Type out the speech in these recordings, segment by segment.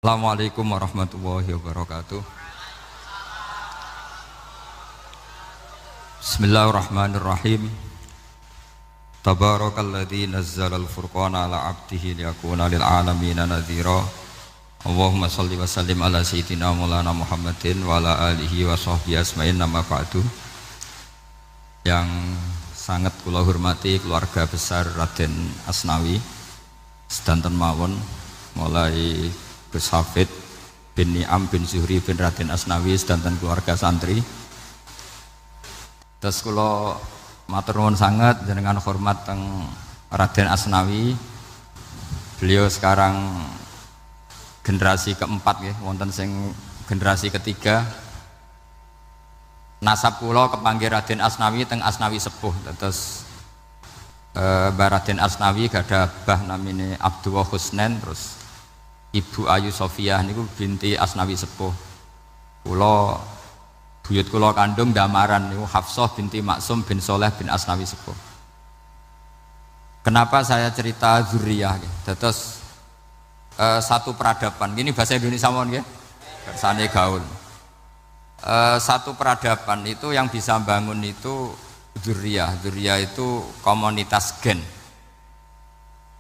Assalamualaikum warahmatullahi wabarakatuh. Bismillahirrahmanirrahim. Tabarakalladzi nazzalal furqana ala 'abdihi liyakuna lil 'alamin nadhira. Allahumma shalli wa sallim ala sayyidina Maulana Muhammadin wa ala alihi wa sahbihi asma'in, nama ba'du. Yang sangat kula hormati keluarga besar Raden Asnawi sedanten mawon, mulai Gus Hafid bin Ni'am bin Zuhri bin Raden Asnawi sedanten keluarga santri. Terus kula matur nuwun sangat jenengan hormat teng Raden Asnawi. Beliau sekarang generasi keempat ya, wonten sing generasi ketiga. Nasab kula kepanggih Raden Asnawi teng Asnawi sepuh. Terus Mbah Raden Asnawi gadah bah namine Abdullah Husnen, terus Ibu Ayu Sofiyah niku binti Asnawi sepuh. Kula buyut kula kandung damaran niku Hafsah binti Maksum bin Soleh bin Asnawi sepuh. Kenapa saya cerita zuriyah nggih? Terus satu peradaban. Gini bahasa Indonesia mawon nggih. Barsane gaul. Satu peradaban itu yang bisa bangun itu zuriyah. Zuriyah itu komunitas gen.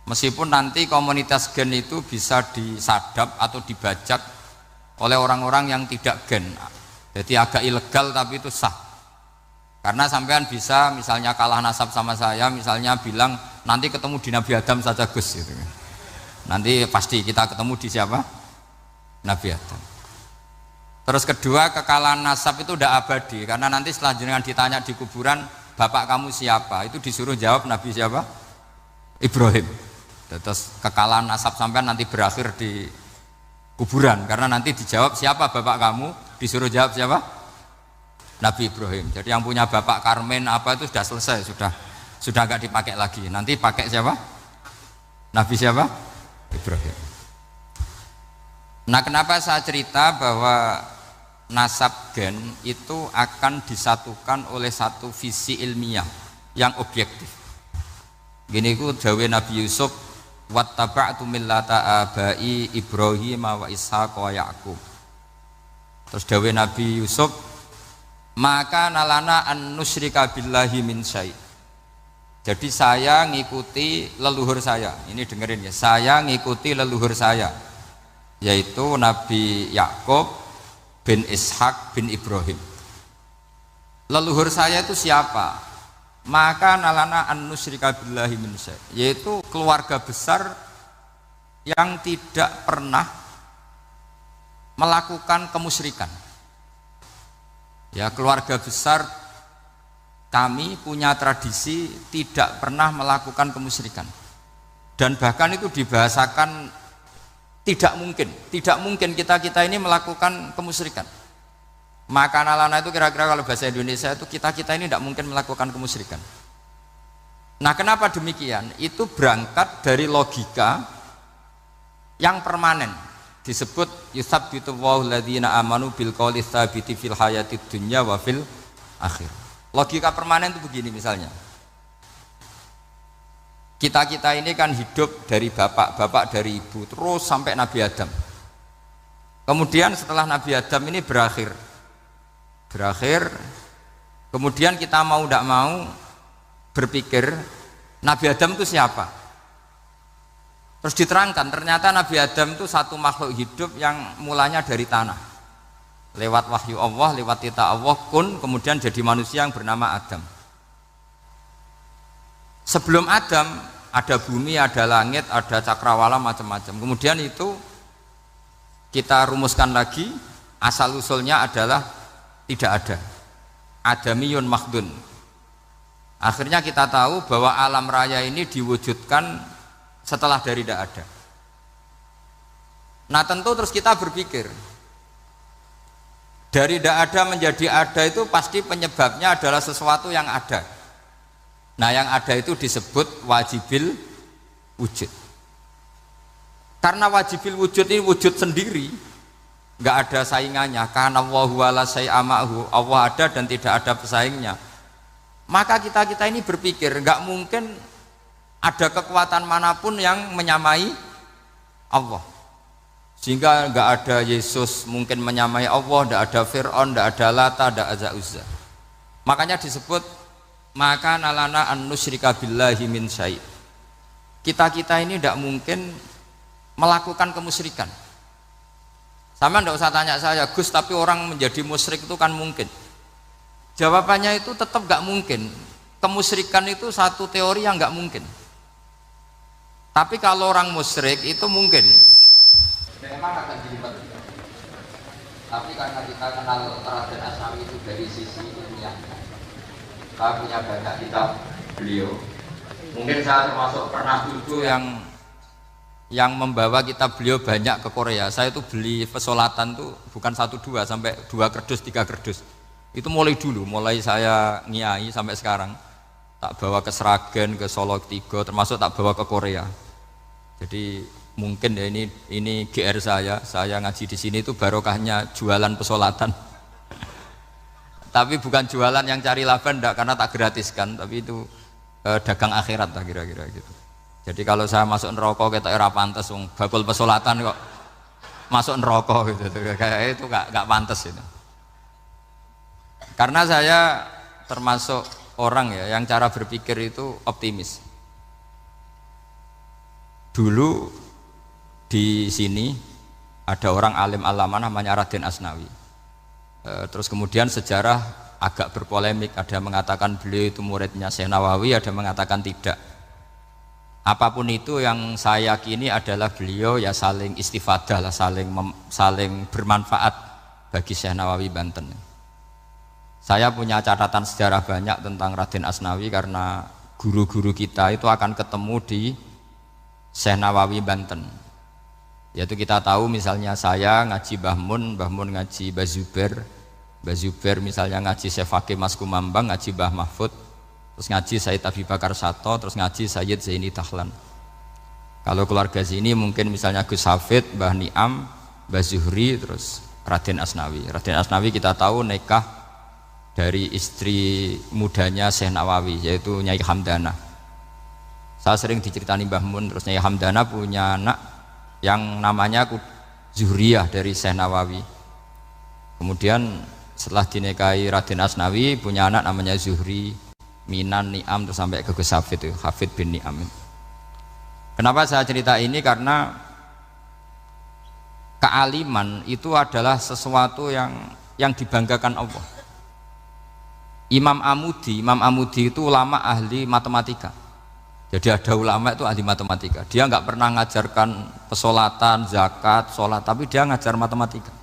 Meskipun nanti komunitas gen itu bisa disadap atau dibajak oleh orang-orang yang tidak gen, jadi agak ilegal tapi itu sah. Karena sampean bisa misalnya kalah nasab sama saya, misalnya bilang nanti ketemu di Nabi Adam saja Gus gitu. Nanti pasti kita ketemu di siapa? Nabi Adam. Terus kedua, kekalahan nasab itu udah abadi, karena nanti setelah jenengan ditanya di kuburan, bapak kamu siapa? Itu disuruh jawab Nabi siapa? Ibrahim. Terus kekalahan nasab sampean nanti berakhir di kuburan, karena nanti dijawab siapa bapak kamu, disuruh jawab siapa? Nabi Ibrahim. Jadi yang punya bapak Karmen apa itu sudah selesai, sudah nggak dipakai lagi. Nanti pakai siapa? Nabi siapa? Ibrahim. Nah, kenapa saya cerita bahwa nasab gen itu akan disatukan oleh satu visi ilmiah yang objektif. Gini ku dawe Nabi Yusuf, wattaba'tu millata abai Ibrahim wa Ishaq wa Ya'qub. Terus dawe Nabi Yusuf, maka nalana an nusyrika billahi min syai'. Jadi saya ngikuti leluhur saya. Ini dengerin ya, saya ngikuti leluhur saya, yaitu Nabi Ya'qub bin Ishaq bin Ibrahim. Leluhur saya itu siapa? Maka nalana an nusyrika billahi min syai', yaitu keluarga besar yang tidak pernah melakukan kemusyrikan. Ya, keluarga besar kami punya tradisi tidak pernah melakukan kemusyrikan. Dan bahkan itu dibahasakan tidak mungkin kita ini melakukan kemusyrikan. Maka nalana itu kira-kira kalau bahasa Indonesia itu kita ini tidak mungkin melakukan kemusyrikan. Nah, kenapa demikian? Itu berangkat dari logika yang permanen, disebut yusabbitu Allahu alladzina amanu bil qouli tsabiti fil hayatid dunya wa fil akhir. Logika permanen itu begini, misalnya kita ini kan hidup dari bapak dari ibu terus sampai Nabi Adam. Kemudian setelah Nabi Adam ini berakhir, kemudian kita mau tidak mau berpikir Nabi Adam itu siapa? Terus diterangkan ternyata Nabi Adam itu satu makhluk hidup yang mulanya dari tanah, lewat wahyu Allah, lewat titah Allah kun, kemudian jadi manusia yang bernama Adam. Sebelum Adam ada bumi, ada langit, ada cakrawala, macam-macam. Kemudian itu kita rumuskan lagi, asal usulnya adalah tidak ada, adamiyun makhdun. Akhirnya kita tahu bahwa alam raya ini diwujudkan setelah dari tidak ada. Nah, tentu terus kita berpikir dari tidak ada menjadi ada itu pasti penyebabnya adalah sesuatu yang ada. Nah, yang ada itu disebut wajibil wujud. Karena wajibil wujud ini wujud sendiri, nggak ada saingannya, karena Allahu wala syai'amahu, Allah ada dan tidak ada pesaingnya. Maka kita ini berpikir nggak mungkin ada kekuatan manapun yang menyamai Allah. Sehingga nggak ada Yesus mungkin menyamai Allah, nggak ada Fir'aun, nggak ada Lata, nggak ada Uzza. Makanya disebut maka nalana an nusyrika billahi min syai'. Kita ini tidak mungkin melakukan kemusyrikan. Sama ndak usah tanya saya, Gus, tapi orang menjadi musyrik itu kan mungkin. Jawabannya itu tetap nggak mungkin. Kemusyrikan itu satu teori yang nggak mungkin. Tapi kalau orang musyrik itu mungkin. Memang akan dilibat. Tapi karena kita kenal Raden Asnawi itu dari sisi ilmiah, saya punya banyak kitab beliau. Mungkin saya termasuk pernah dulu yang membawa kitab beliau banyak ke Korea. Saya itu beli pesolatan tuh bukan 1 2 sampai 2 kerdus 3 kerdus. Itu mulai dulu, mulai saya ngiai sampai sekarang. Tak bawa ke Sragen, ke Solo Tigo, termasuk tak bawa ke Korea. Jadi mungkin ya ini GR saya ngaji di sini itu barokahnya jualan pesolatan. Tapi bukan jualan yang cari laba enggak, karena tak gratiskan, tapi itu dagang akhirat lah kira-kira gitu. Jadi kalau saya masuk neraka kita era pantas wong bakul pesolatan kok masuk neraka gitu. Kayak itu enggak pantas itu. Karena saya termasuk orang ya yang cara berpikir itu optimis. Dulu di sini ada orang alim alama namanya Raden Asnawi. Terus kemudian sejarah agak berpolemik, ada mengatakan beliau itu muridnya Syekh Nawawi, ada mengatakan tidak. Apapun itu yang saya yakini adalah beliau ya saling istifadah lah, saling bermanfaat bagi Syekh Nawawi Banten. Saya punya catatan sejarah banyak tentang Raden Asnawi karena guru-guru kita itu akan ketemu di Syekh Nawawi Banten. Yaitu kita tahu misalnya saya ngaji Mbah Mun ngaji Mbah Zubair misalnya ngaji Syekh Fakih Mas Kumambang, ngaji Mbah Mahfud, terus ngaji Sayyid Abi Bakar Sato, terus ngaji Sayyid Zaini Dahlan. Kalau keluarga sini mungkin misalnya Gus Hafid, Mbah Niam, Mbah Zuhri, terus Raden Asnawi. Raden Asnawi kita tahu nikah dari istri mudanya Syekh Nawawi, yaitu Nyai Hamdana. Saya sering diceritani Mbah Mun, terus Nyai Hamdana punya anak yang namanya Zuhriyah dari Syekh Nawawi. Kemudian setelah dinikahi Raden Asnawi punya anak namanya Zuhri, Minan, Niam, terus sampai ke Gus Hafid itu, Hafid bin Niam. Kenapa saya cerita ini? Karena kealiman itu adalah sesuatu yang dibanggakan Allah. Imam Amudi itu ulama ahli matematika. Jadi ada ulama itu ahli matematika. Dia nggak pernah ngajarkan pesolatan, zakat, sholat, tapi dia ngajar matematika.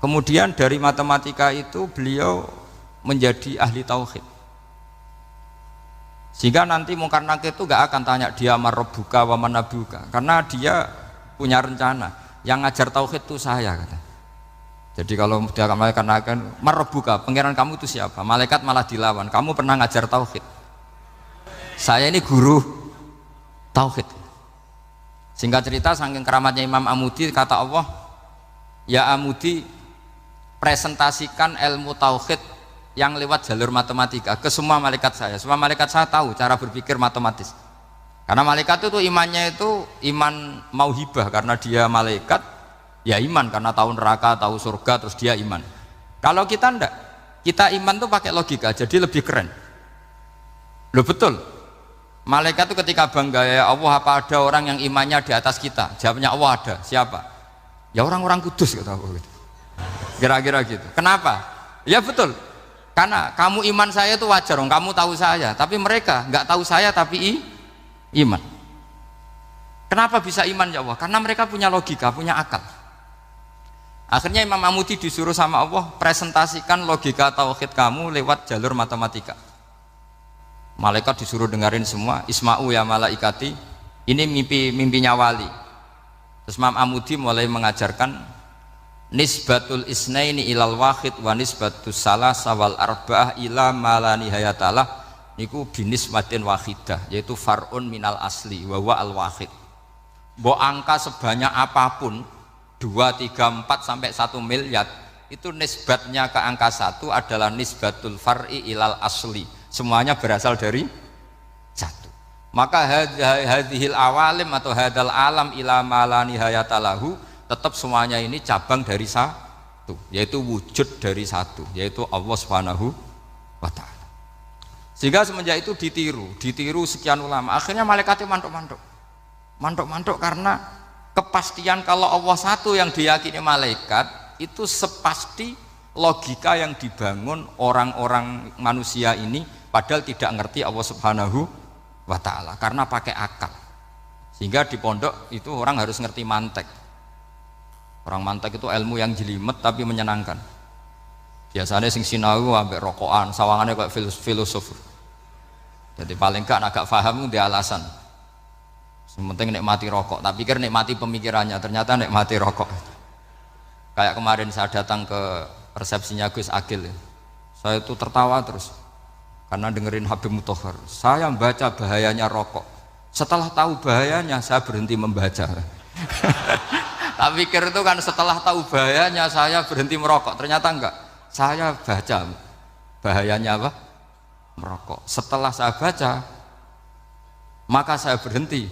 Kemudian dari matematika itu beliau menjadi ahli tauhid. Sehingga nanti Mungkar Nakir itu nggak akan tanya dia marabbuka wa manabuka, karena dia punya rencana. Yang ngajar tauhid itu saya, kata. Jadi kalau dia malaikat marabbuka, pangeran kamu itu siapa? Malaikat malah dilawan. Kamu pernah ngajar tauhid? Saya ini guru tauhid. Singkat cerita, saking keramatnya Imam Amudi, kata Allah, ya Amudi, presentasikan ilmu tauhid yang lewat jalur matematika ke semua malaikat saya. Semua malaikat saya tahu cara berpikir matematis. Karena malaikat itu imannya itu iman mauhibah, karena dia malaikat, ya iman karena tahu neraka, tahu surga, terus dia iman. Kalau kita enggak, kita iman tuh pakai logika, jadi lebih keren. Loh betul. Malaikat itu ketika bangga, ya Allah, apa ada orang yang imannya di atas kita? Jawabnya Allah ada. Siapa? Ya orang-orang kudus, kata Allah gitu. Kira-kira gitu. Kenapa? Ya betul. Karena kamu iman saya itu wajar, kamu tahu saya, tapi mereka nggak tahu saya tapi iman. Kenapa bisa iman ya Allah? Karena mereka punya logika, punya akal. Akhirnya Imam Amudi disuruh sama Allah presentasikan logika tauhid kamu lewat jalur matematika. Malaikat disuruh dengerin semua, isma'u ya malaikati, ini mimpinya wali. Terus Imam Amudi mulai mengajarkan nisbatul isnaini ilal wahid wa nisbatus salasa wal arba'ah ila ma nihayatalah, niku binisbatin wahidah, yaitu far'un minal asli wa huwa al wahid. Mbok angka sebanyak apapun 2, 3, 4 sampai 1 miliar itu nisbatnya ke angka 1 adalah nisbatul far'i ilal asli. Semuanya berasal dari 1. Maka hadhil awalim atau hadal alam ila ma la nihayata lahu, tetap semuanya ini cabang dari satu, yaitu wujud dari satu, yaitu Allah Subhanahu wa ta'ala. Sehingga semenjak itu ditiru sekian ulama. Akhirnya malaikatnya mantuk karena kepastian kalau Allah satu yang diyakini malaikat itu sepasti logika yang dibangun orang-orang manusia ini, padahal tidak ngerti Allah Subhanahu wa ta'ala karena pakai akal. Sehingga di pondok itu orang harus ngerti mantek. Orang mantek itu ilmu yang jelimet tapi menyenangkan. Biasanya sing sinau ambek rokokan, sawangannya kayak filosof. Jadi paling enggak agak paham dia alasan. Sementing nikmati rokok, tapi pikir nikmati pemikirannya, ternyata nikmati rokok. Kayak kemarin saya datang ke resepsinya Gus Agil, saya itu tertawa terus karena dengerin Habib Mutahar. Saya membaca bahayanya rokok, setelah tahu bahayanya saya berhenti membaca. Tak pikir itu kan setelah tahu bahayanya saya berhenti merokok, ternyata enggak. Saya baca bahayanya apa? Merokok. Setelah saya baca, maka saya berhenti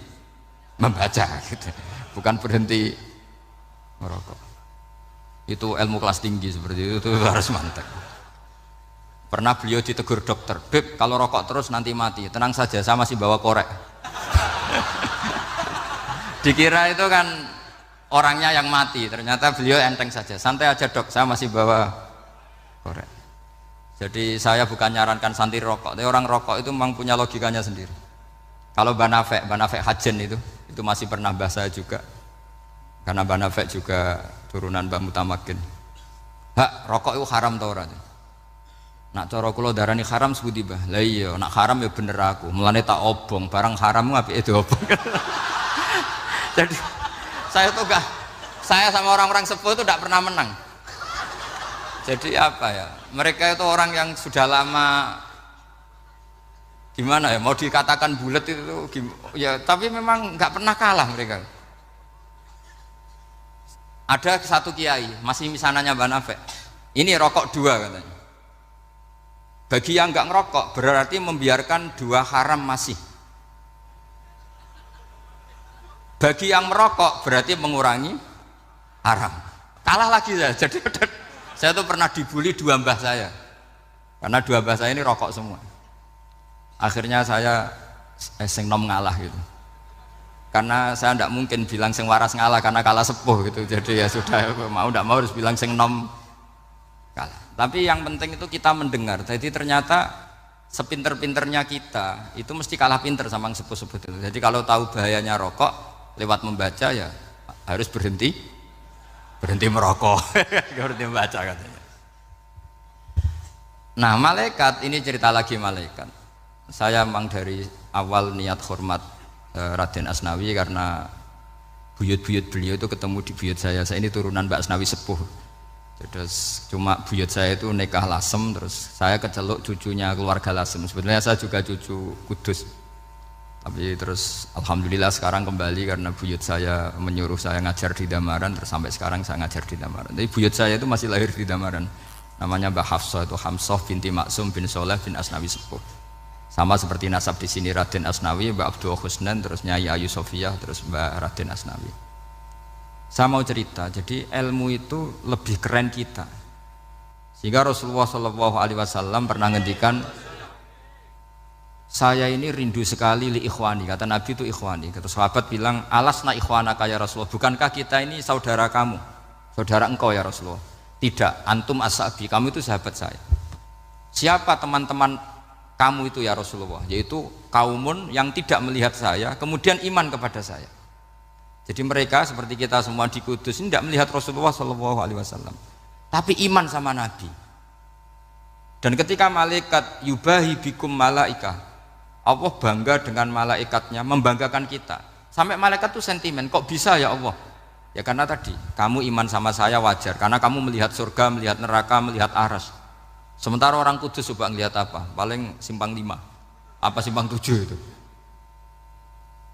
membaca gitu. Bukan berhenti merokok. Itu ilmu kelas tinggi seperti itu harus mantap. Pernah beliau ditegur dokter, "Beb, kalau rokok terus nanti mati." "Tenang saja, saya masih bawa korek." Dikira itu kan orangnya yang mati, ternyata beliau enteng saja. "Santai aja dok, saya masih bawa korek." Jadi saya bukan nyarankan santai rokok, tapi orang rokok itu memang punya logikanya sendiri. Kalau Banafek Hajen itu masih pernah bahas saya juga, karena Banafek juga turunan Mbah Mutamakin. "Hak, rokok itu haram tau ora?" "Nak cara kula darani haram sepundi, Mbah?" "Lah iya, nak haram ya bener aku. Mulane tak obong, barang haram apike diobong." Jadi saya sama orang-orang sepuh itu tidak pernah menang. Jadi apa ya? Mereka itu orang yang sudah lama gimana ya? Mau dikatakan bulat itu ya, tapi memang nggak pernah kalah mereka. Ada satu kiai, masih misananya Banafek. "Ini rokok 2 katanya. Bagi yang nggak ngerokok berarti membiarkan 2 haram masih. Bagi yang merokok berarti mengurangi haram." Kalah lagi saya. Jadi saya tuh pernah dibully 2 mbah saya, karena 2 mbah saya ini rokok semua. Akhirnya saya sing nom ngalah gitu, karena saya tidak mungkin bilang sing waras ngalah karena kalah sepuh gitu. Jadi ya sudah, mau tidak mau harus bilang sing nom kalah. Tapi yang penting itu kita mendengar. Jadi ternyata sepinter-pinternya kita itu mesti kalah pinter sama yang sepuh-sepuh itu. Jadi kalau tahu bahayanya rokok lewat membaca ya harus berhenti merokok. Berhenti membaca katanya. Nah, malaikat ini cerita lagi malaikat. Saya memang dari awal niat hormat Raden Asnawi karena buyut-buyut beliau itu ketemu di buyut saya. Saya ini turunan Mbak Asnawi sepuh. Terus cuma buyut saya itu nikah Lasem, terus saya keceluk cucunya keluarga Lasem. Sebenarnya saya juga cucu Kudus. Tapi terus alhamdulillah sekarang kembali karena buyut saya menyuruh saya ngajar di Damaran, terus sampai sekarang saya ngajar di Damaran. Tapi buyut saya itu masih lahir di Damaran. Namanya Mbah Hafsah, itu Hamsah binti Maksum bin Soleh bin Asnawi sepuh. Sama seperti nasab di sini Raden Asnawi, Mbah Abdul Husnan, terus Nyai Ayu Sofiyah, terus Mbah Raden Asnawi. Saya mau cerita, jadi ilmu itu lebih keren kita. Sehingga Rasulullah SAW pernah ngendikan, "Saya ini rindu sekali li ikhwani." Kata Nabi itu ikhwani. Kata sahabat bilang, "Alasna ikhwanaka ya Rasulullah." "Bukankah kita ini saudara kamu, saudara engkau ya Rasulullah?" "Tidak, antum ashabi, kamu itu sahabat saya." "Siapa teman-teman kamu itu ya Rasulullah?" "Yaitu kaumun yang tidak melihat saya kemudian iman kepada saya." Jadi mereka seperti kita semua di Kudus ini tidak melihat Rasulullah SAW, tapi iman sama Nabi. Dan ketika malaikat yubahi bikum malaika, Allah bangga dengan malaikatnya, membanggakan kita. Sampai malaikat tuh sentimen, "Kok bisa ya Allah?" Ya karena tadi, kamu iman sama saya wajar, karena kamu melihat surga, melihat neraka, melihat aras. Sementara orang Kudus coba ngelihat apa? Paling simpang 5, apa simpang 7 itu.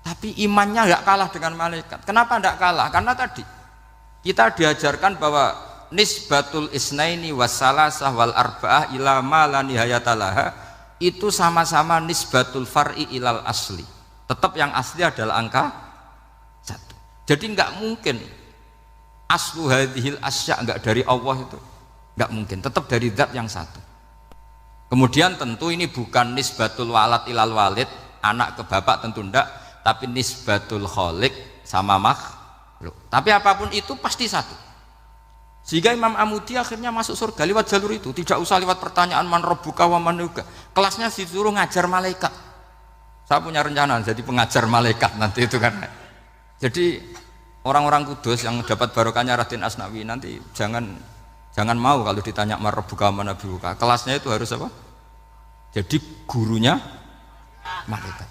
Tapi imannya nggak kalah dengan malaikat. Kenapa nggak kalah? Karena tadi kita diajarkan bahwa nisbatul isnaini wassalasah wal arba'ah ila ma la nihayata laha itu sama-sama nisbatul far'i ilal asli, Tetap yang asli adalah angka 1. Jadi nggak mungkin aslu hadhil asya nggak dari Allah itu, nggak mungkin. Tetap dari zat yang satu. Kemudian tentu ini bukan nisbatul walad ilal walid, anak ke bapak tentu enggak, tapi nisbatul khaliq sama makhluk. Tapi apapun itu pasti satu. Sehingga Imam Amudi akhirnya masuk surga lewat jalur itu, tidak usah lewat pertanyaan man rabbuka wa man nuka. Kelasnya disuruh ngajar malaikat. Saya punya rencana jadi pengajar malaikat nanti itu kan. Jadi orang-orang kudus yang dapat barokahnya Raden Asnawi nanti jangan mau kalau ditanya man rabbuka wa man nuka. Kelasnya itu harus apa? Jadi gurunya malaikat.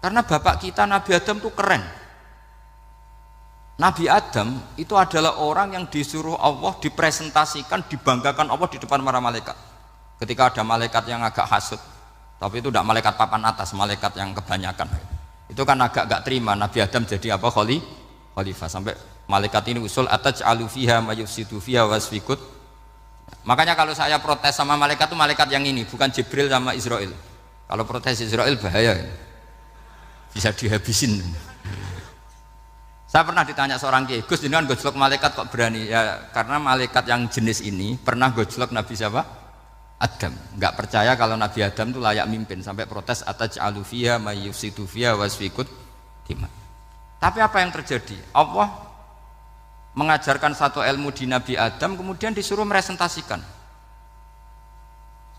Karena bapak kita Nabi Adam itu keren. Nabi Adam itu adalah orang yang disuruh Allah dipresentasikan, dibanggakan Allah di depan para malaikat. Ketika ada malaikat yang agak hasut, tapi itu tidak malaikat papan atas, malaikat yang kebanyakan. Itu kan agak gak terima Nabi Adam jadi apa? Khalifah. Sampai malaikat ini usul ataj'alu fiha may yufsidu fiha wasfikut. Makanya kalau saya protes sama malaikat itu malaikat yang ini, bukan Jibril sama Israel. Kalau protes Israel bahaya, bisa dihabisin. Saya pernah ditanya seorang kiai, Gus jenengan gojlok malaikat kok berani? Ya karena malaikat yang jenis ini pernah gojlok Nabi siapa? Adam. Enggak percaya kalau Nabi Adam itu layak mimpin, sampai protes ataj'alu fiha may yufsidu fiha wasfikut dima. Tapi apa yang terjadi? Allah mengajarkan satu ilmu di Nabi Adam, kemudian disuruh meresentasikan.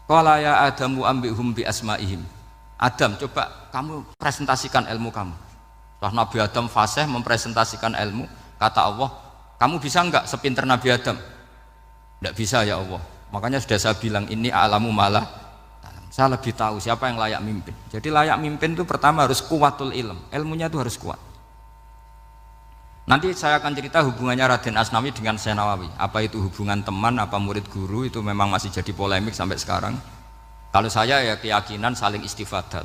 Qala ya Adamu ambihum bi asma'ihim. Adam, coba kamu presentasikan ilmu kamu. Setelah Nabi Adam fasih mempresentasikan ilmu, kata Allah, kamu bisa enggak sepinter Nabi Adam? Enggak bisa ya Allah. Makanya sudah saya bilang ini a'lamu malah. Saya lebih tahu siapa yang layak mimpin. Jadi layak mimpin itu pertama harus kuwatul ilm. Ilmunya itu harus kuat. Nanti saya akan cerita hubungannya Raden Asnawi dengan Syekh Nawawi. Apa itu hubungan teman, apa murid guru, itu memang masih jadi polemik sampai sekarang. Kalau saya ya keyakinan saling istifadah.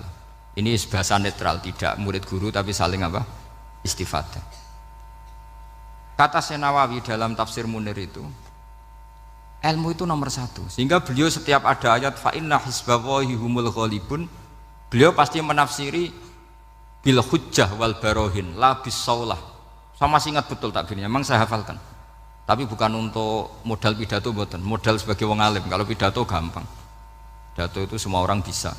Ini bahasa netral, tidak murid guru tapi saling apa? Istifadah. Kata Syekh Nawawi dalam tafsir Munir itu, ilmu itu nomor satu. Sehingga beliau setiap ada ayat fa inna hizballahi humul ghalibun, beliau pasti menafsiri bil hujjah wal barohin la bis saulah. Saya masih ingat betul takbirnya, memang saya hafalkan. Tapi bukan untuk modal pidato, mboten. Modal sebagai wong alim. Kalau pidato gampang. Pidato itu semua orang bisa.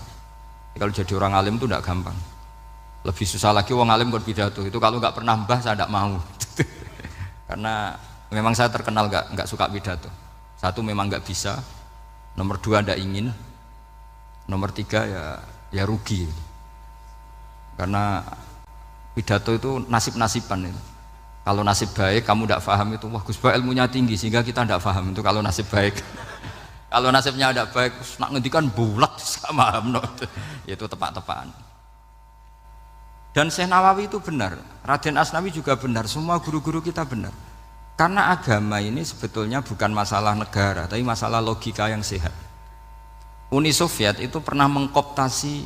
Kalau jadi orang alim itu tidak gampang. Lebih susah lagi wong alim buat pidato. Itu kalau nggak pernah mbah saya tidak mau. Karena memang saya terkenal nggak suka pidato. Satu memang nggak bisa. Nomor dua tidak ingin. Nomor tiga ya rugi. Karena pidato itu nasib-nasiban itu. Kalau nasib baik kamu tidak paham itu, wah Gus Ba ilmunya tinggi sehingga kita tidak paham itu kalau nasib baik. Kalau nasibnya tidak baik, nak ngendikan bulat sama no. Itu tepat-tepaan. Dan Syekh Nawawi itu benar, Raden Asnawi juga benar, semua guru-guru kita benar. Karena agama ini sebetulnya bukan masalah negara, tapi masalah logika yang sehat. Uni Soviet itu pernah mengkooptasi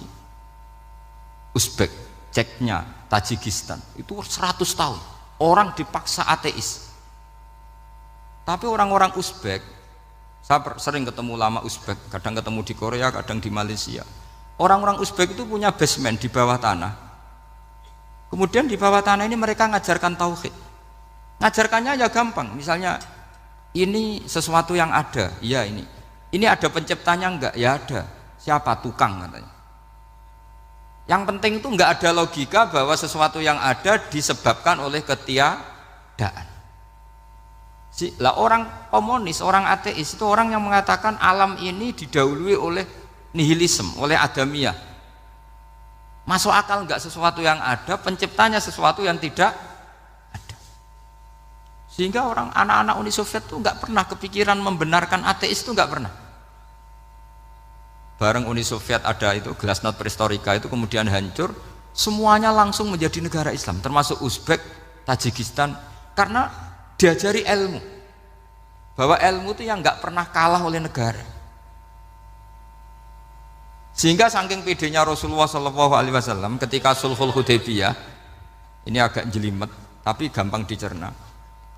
Uzbek, Ceknya, Tajikistan. Itu 100 tahun. Orang dipaksa ateis. Tapi orang-orang Uzbek, saya sering ketemu lama Uzbek, kadang ketemu di Korea, kadang di Malaysia. Orang-orang Uzbek itu punya basement di bawah tanah. Kemudian di bawah tanah ini mereka ngajarkan tauhid. Ngajarkannya ya gampang. Misalnya ini sesuatu yang ada, ya ini. Ini ada penciptanya enggak? Ya ada. Siapa? Tukang katanya. Yang penting itu enggak ada logika bahwa sesuatu yang ada disebabkan oleh ketiadaan. Lah orang komunis, orang ateis itu orang yang mengatakan alam ini didahului oleh nihilisme, oleh adamiyah. Masuk akal enggak sesuatu yang ada, penciptanya sesuatu yang tidak ada. Sehingga orang anak-anak Uni Soviet itu enggak pernah kepikiran membenarkan ateis, itu enggak pernah. Bareng Uni Soviet ada itu Glasnost Perestroika itu kemudian hancur, semuanya langsung menjadi negara Islam, termasuk Uzbek, Tajikistan, karena diajari ilmu, bahwa ilmu itu yang nggak pernah kalah oleh negara. Sehingga saking pedenya Rasulullah SAW ketika Sulhul Hudaybiyah, ini agak jelimet tapi gampang dicerna.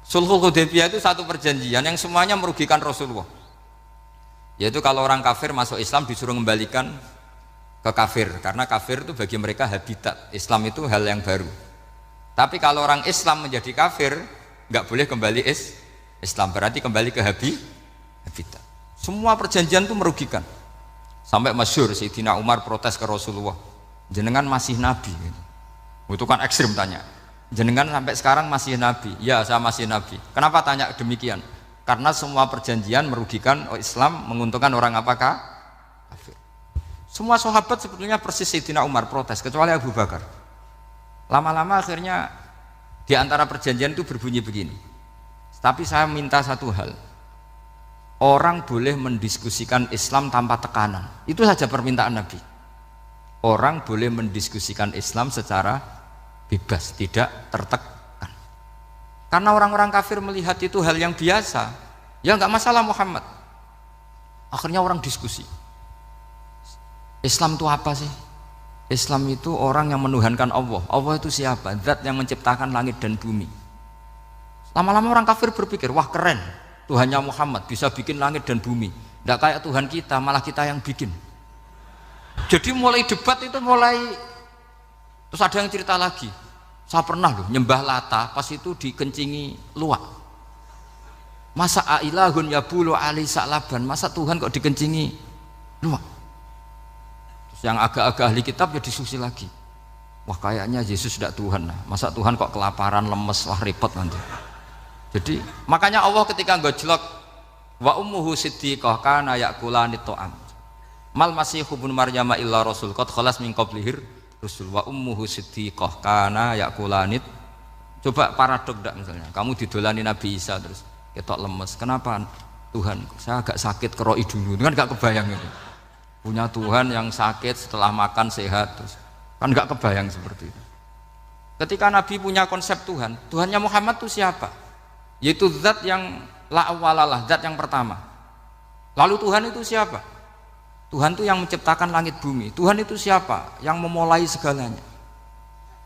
Sulhul Hudaybiyah itu satu perjanjian yang semuanya merugikan Rasulullah. Yaitu kalau orang kafir masuk Islam disuruh mengembalikan ke kafir, karena kafir itu bagi mereka habitat, Islam itu hal yang baru. Tapi kalau orang Islam menjadi kafir, nggak boleh kembali Islam, berarti kembali ke habitat. Semua perjanjian itu merugikan. Sampai masyhur Sayyidina Umar protes ke Rasulullah, jenengan masih nabi. Itu kan ekstrim tanya. Jenengan sampai sekarang masih nabi? Ya, saya masih nabi. Kenapa tanya demikian? Karena semua perjanjian merugikan Islam, menguntungkan orang apakah? Kafir. Semua sahabat sebetulnya persis Sayyidina Umar protes, kecuali Abu Bakar. Lama-lama akhirnya di antara perjanjian itu berbunyi begini. Tapi saya minta satu hal. Orang boleh mendiskusikan Islam tanpa tekanan. Itu saja permintaan Nabi. Orang boleh mendiskusikan Islam secara bebas, tidak tertekan. Karena orang-orang kafir melihat itu hal yang biasa. Ya nggak masalah Muhammad. Akhirnya orang diskusi. Islam itu apa sih? Islam itu orang yang menuhankan Allah. Allah itu siapa? Zat yang menciptakan langit dan bumi. Lama-lama orang kafir berpikir, wah keren, Tuhannya Muhammad bisa bikin langit dan bumi. Tidak kayak Tuhan kita, malah kita yang bikin. Jadi mulai debat itu terus ada yang cerita lagi. Saya pernah loh nyembah Lata, pas itu dikencingi luwak. Masa ailahun yabulu ali sa'laban, masa Tuhan kok dikencingi luwak? Yang agak-agak ahli kitab ya diskusi lagi. Wah kayaknya Yesus tidak Tuhan lah. Masa Tuhan kok kelaparan, lemes, wah repot nanti. Jadi makanya Allah ketika gojlok wa ummuhu siddiqah kana yakulani ta'am. Mal masih ibnu Maryam illa rasul qad khalas min qablihir rusul wa ummuhu siddiqah kana yakulani. Coba paradok enggak misalnya. Kamu didolani Nabi Isa terus ketok lemes. Kenapa Tuhan? Saya agak sakit keroi dulu. Kan enggak kebayang itu. Punya Tuhan yang sakit setelah makan sehat terus. Kan enggak kebayang seperti itu. Ketika Nabi punya konsep Tuhan, Tuhannya Muhammad itu siapa? Yaitu zat yang la awalalah, zat yang pertama. Lalu Tuhan itu siapa? Tuhan itu yang menciptakan langit bumi. Tuhan itu siapa? Yang memulai segalanya.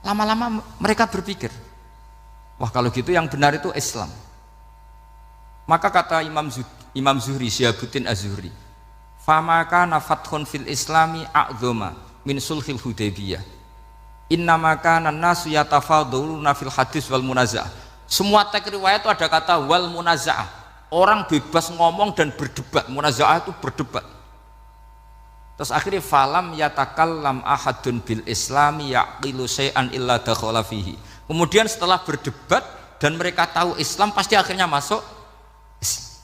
Lama-lama mereka berpikir, wah kalau gitu yang benar itu Islam. Maka kata Imam Zuhri, Syihabuddin Az-Zuhri, famaka nafathun fil islami a'zoma min sulhil hudaybiyah innamaka nasu yatafaduluna fil hadis wal munaza'ah. Semua teks riwayat itu ada kata wal munaza'ah, orang bebas ngomong dan berdebat. Munaza'ah itu berdebat. Terus akhirnya falam yatakallam ahadun bil islami yaqilu syai'an illa dakhala fihi. Kemudian setelah berdebat dan mereka tahu Islam, pasti akhirnya masuk Islam.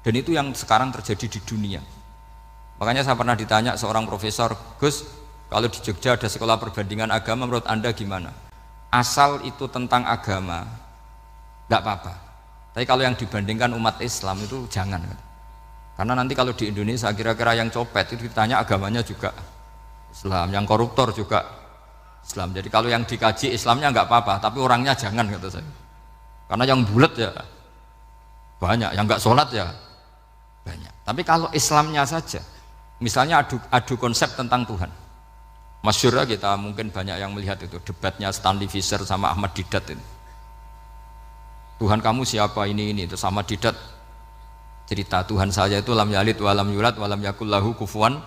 Dan itu yang sekarang terjadi di dunia. Makanya saya pernah ditanya seorang profesor, Gus, kalau di Jogja ada sekolah perbandingan agama, menurut Anda gimana? Asal itu tentang agama, nggak apa-apa. Tapi kalau yang dibandingkan umat Islam itu jangan. Karena nanti kalau di Indonesia kira-kira yang copet itu ditanya agamanya juga Islam, yang koruptor juga Islam. Jadi kalau yang dikaji Islamnya nggak apa-apa, tapi orangnya jangan, kata saya. Karena yang bulat ya banyak, yang nggak sholat ya banyak. Tapi kalau Islamnya saja, misalnya adu konsep tentang Tuhan. Masyhur kita mungkin banyak yang melihat itu debatnya Stanley Fischer sama Ahmad Didat itu. Tuhan kamu siapa ini itu sama Didat cerita Tuhan saya itu lam yalid walam yulad walam yakul lahu kufuwan.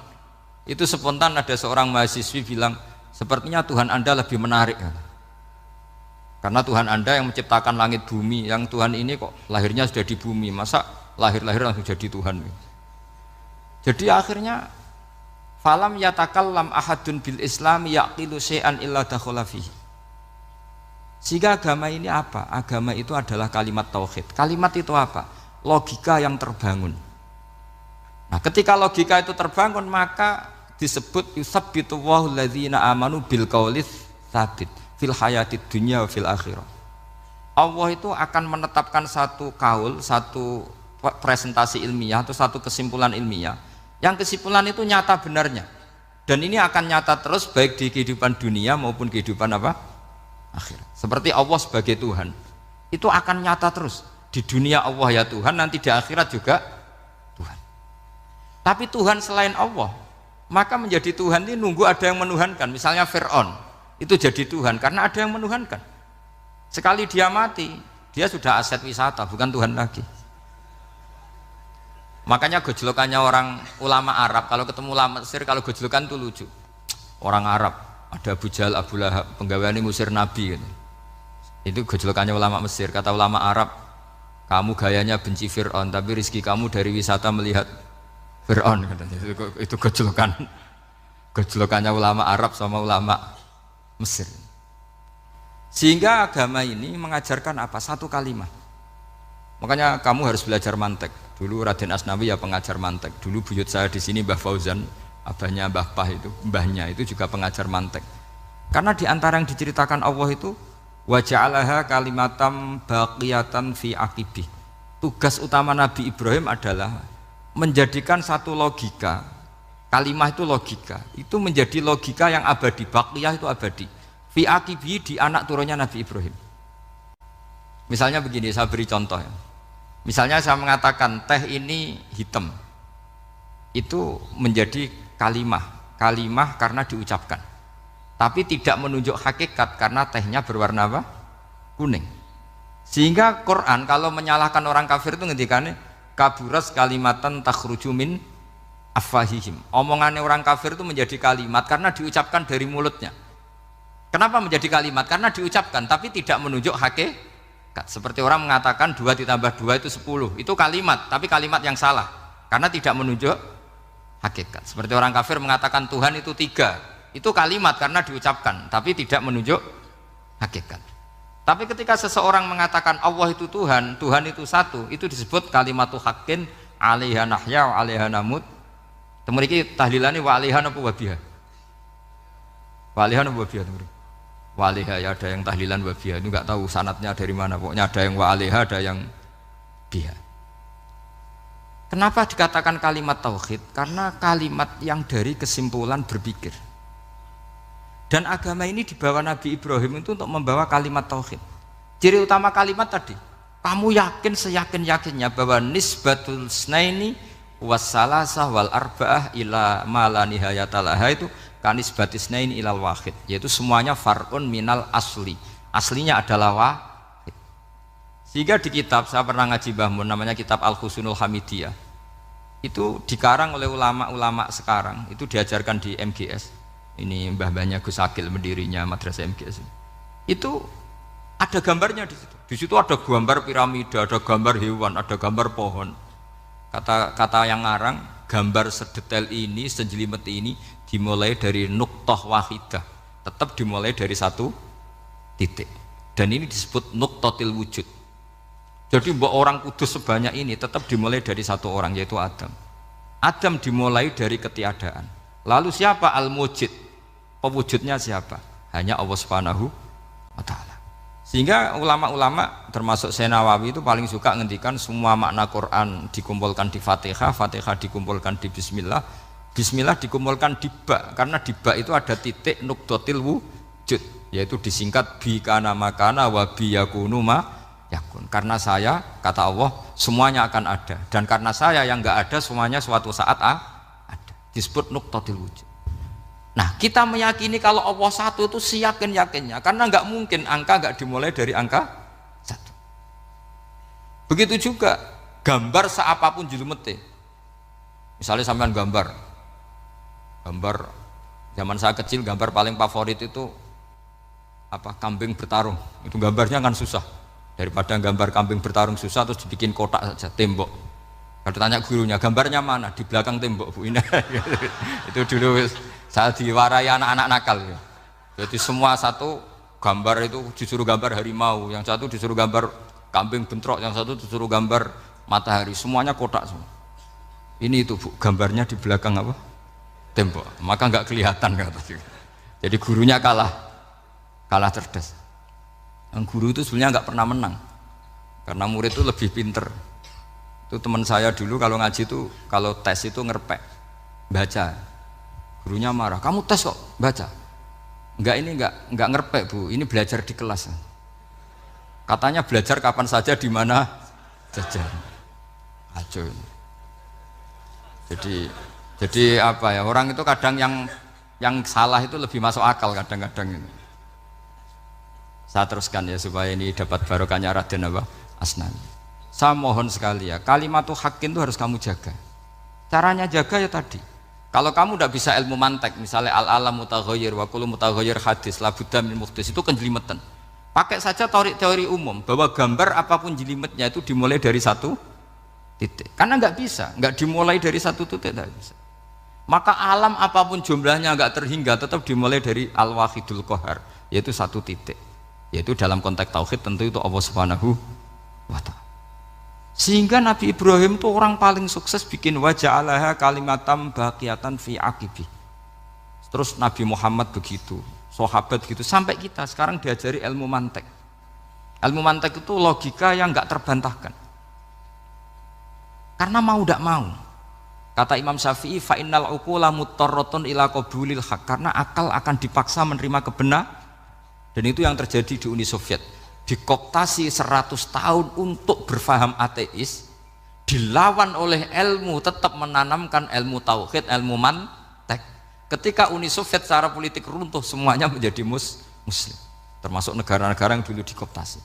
Itu spontan ada seorang mahasiswi bilang, sepertinya Tuhan Anda lebih menarik. Karena Tuhan Anda yang menciptakan langit bumi, yang Tuhan ini kok lahirnya sudah di bumi, masa lahir-lahir langsung jadi Tuhan. Jadi akhirnya falam yatakallam ahadun bil islam yaqilu syai'an illa dakhala fihi. Sehingga agama ini apa? Agama itu adalah kalimat tauhid. Kalimat itu apa? Logika yang terbangun. Nah, ketika logika itu terbangun, maka disebut yusabbitu Allahu alladzina amanu bil qaulis tsabit fil hayatid dunya wa fil akhirah. Allah itu akan menetapkan satu kaul, satu presentasi ilmiah atau satu kesimpulan ilmiah. Yang kesimpulan itu nyata benarnya. Dan ini akan nyata terus baik di kehidupan dunia maupun kehidupan apa? Akhirat. Seperti Allah sebagai Tuhan. Itu akan nyata terus. Di dunia Allah ya Tuhan, nanti di akhirat juga Tuhan. Tapi Tuhan selain Allah, maka menjadi Tuhan ini nunggu ada yang menuhankan. Misalnya Fir'aun, itu jadi Tuhan karena ada yang menuhankan. Sekali dia mati, dia sudah aset wisata, bukan Tuhan lagi. Makanya gojlokannya orang ulama Arab, kalau ketemu ulama Mesir, kalau gojlokan itu lucu. orang Arab, ada Abu Jahal, Abu Lahab, penggaweane ngusir Nabi gitu. Itu gejolokannya ulama Mesir. Kata ulama Arab, kamu gayanya benci Fir'aun, tapi rizki kamu dari wisata melihat Fir'aun katanya. Itu gejolokannya ulama Arab sama ulama Mesir. Sehingga agama ini mengajarkan apa? Satu kalimat. Makanya kamu harus belajar mantek. Dulu Raden Asnawi ya pengajar mantek. Dulu buyut saya di sini Mbah Fauzan, abahnya Mbah Pah itu, mbahnya itu juga pengajar mantek. Karena di antara yang diceritakan Allah itu wa ja'alaha kalimatam baqiyatan fi aqibih. Tugas utama Nabi Ibrahim adalah menjadikan satu logika. Kalimah itu logika. Itu menjadi logika yang abadi. Baqiyah itu abadi. Fi aqibih, di anak turunnya Nabi Ibrahim. Misalnya begini, saya beri contoh ya. Misalnya saya mengatakan teh ini hitam, itu menjadi kalimah karena diucapkan, tapi tidak menunjuk hakikat karena tehnya berwarna apa? Kuning. Sehingga Quran kalau menyalahkan orang kafir itu ngendikannya kaburas kalimatan takhruju min afwahihim. Omongannya orang kafir itu menjadi kalimat karena diucapkan dari mulutnya. Kenapa menjadi kalimat? Karena diucapkan tapi tidak menunjuk hakikat. Seperti orang mengatakan 2 ditambah 2 itu 10, itu kalimat, tapi kalimat yang salah karena tidak menunjuk hakikat. Seperti orang kafir mengatakan Tuhan itu 3, itu kalimat karena diucapkan tapi tidak menunjuk hakikat. Tapi ketika seseorang mengatakan Allah itu Tuhan, Tuhan itu satu, itu disebut kalimatu haqqin 'alaiha nahya wa 'alaiha namut. Temriki tahlilane wa 'alaiha napa wa biha? Wa 'alaiha napa wa biha? Waliha ya, ada yang tahlilan wabiyah, itu nggak tahu sanatnya dari mana, pokoknya ada yang waliha, ada yang biha. Kenapa dikatakan kalimat tauhid? Karena kalimat yang dari kesimpulan berpikir. Dan agama ini dibawa Nabi Ibrahim itu untuk membawa kalimat tauhid. Ciri utama kalimat tadi, kamu yakin seyakin-yakinnya bahwa nisbatul snaini wassalasah wal arba'ah ila ma la nihayatalaha itu kanis batisnain ilal wahid, yaitu semuanya far'un minal asli, aslinya adalah wahid. Sehingga di kitab, saya pernah ngaji Mbah Mun, namanya kitab Al-Husunul Hamidiyah, itu dikarang oleh ulama-ulama sekarang, itu diajarkan di MGS, ini mbah-mbahnya Gus Akil pendirinya madrasah MGS, itu ada gambarnya di situ. Di situ ada gambar piramida, ada gambar hewan, ada gambar pohon. Kata yang ngarang, gambar sedetail ini, sejelimet ini dimulai dari nuktah wahidah, tetap dimulai dari satu titik, dan ini disebut nuktatil wujud. Jadi orang kudus sebanyak ini tetap dimulai dari satu orang, yaitu Adam. Adam dimulai dari ketiadaan. Lalu siapa al-mujid? Pewujudnya siapa? Hanya Allah Subhanahu wa ta'ala. Sehingga ulama-ulama termasuk Syekh Nawawi itu paling suka ngendikan semua makna Quran dikumpulkan di Fatihah, Fatihah dikumpulkan di Bismillah, Bismillah dikumpulkan di ba, karena di ba itu ada titik nuktotil wujud, yaitu disingkat bi kana makana wa bi yakunu ma yakun. Karena saya, kata Allah, semuanya akan ada, dan karena saya yang enggak ada, semuanya suatu saat ada. Disebut nuktotil wujud. Nah, kita meyakini kalau Allah satu itu seyakin-yakinnya, karena enggak mungkin angka enggak dimulai dari angka satu. Begitu juga gambar seapapun julumete. Misalnya sampean gambar zaman saya kecil, gambar paling favorit itu apa? Kambing bertarung. Itu gambarnya kan susah. Daripada gambar kambing bertarung susah terus dibikin kotak saja, tembok. Kalau tanya gurunya, gambarnya mana? Di belakang tembok, Bu. Ini itu dulu saya diwarai anak-anak nakal ya. Jadi semua satu gambar itu disuruh gambar harimau, yang satu disuruh gambar kambing bentrok, yang satu disuruh gambar matahari, semuanya kotak semua. Ini itu, Bu, gambarnya di belakang apa? Tembok, maka nggak kelihatan kata. Jadi gurunya kalah cerdas. Yang guru itu sebenarnya nggak pernah menang, karena murid itu lebih pinter. Itu teman saya dulu kalau ngaji itu, kalau tes itu ngerpek, baca. Gurunya marah, kamu tes kok baca? Enggak ngerpek, Bu, ini belajar di kelas. Katanya belajar kapan saja di mana saja. Acuh. Jadi apa ya, orang itu kadang yang salah itu lebih masuk akal kadang-kadang ini. Saya teruskan ya supaya ini dapat barokahnya Raden Asnawi. Saya mohon sekali ya, kalimat haqqin itu harus kamu jaga. Caranya jaga ya tadi, Kalau kamu tidak bisa ilmu mantek, misalnya al-alam mutaghayyir wa kullu mutaghayyir hadis la budda min muhdits, itu kenjelimetan. Pakai saja teori umum bahwa gambar apapun jelimetnya itu dimulai dari satu titik. Karena nggak bisa, nggak dimulai dari satu titik, nggak bisa. Maka alam apapun jumlahnya nggak terhingga tetap dimulai dari al-wahidul qahar, yaitu satu titik. Yaitu dalam konteks tauhid tentu itu Allah Subhanahu wa ta'ala. Sehingga Nabi Ibrahim itu orang paling sukses bikin waja'alaha kalimatam baqiyatan fi aqibi. Terus Nabi Muhammad begitu, sahabat gitu, sampai kita sekarang diajari ilmu mantek. Ilmu mantek itu logika yang nggak terbantahkan. Karena mau tidak mau. Kata Imam Syafi'i, fa innal uqula muttarratun ila qabulil haq, karena akal akan dipaksa menerima kebenaran. Dan itu yang terjadi di Uni Soviet. Dikooptasi 100 tahun untuk berfaham ateis, dilawan oleh ilmu, tetap menanamkan ilmu tauhid, ilmu mantek. Ketika Uni Soviet secara politik runtuh, semuanya menjadi muslim, termasuk negara-negara yang dulu dikooptasi.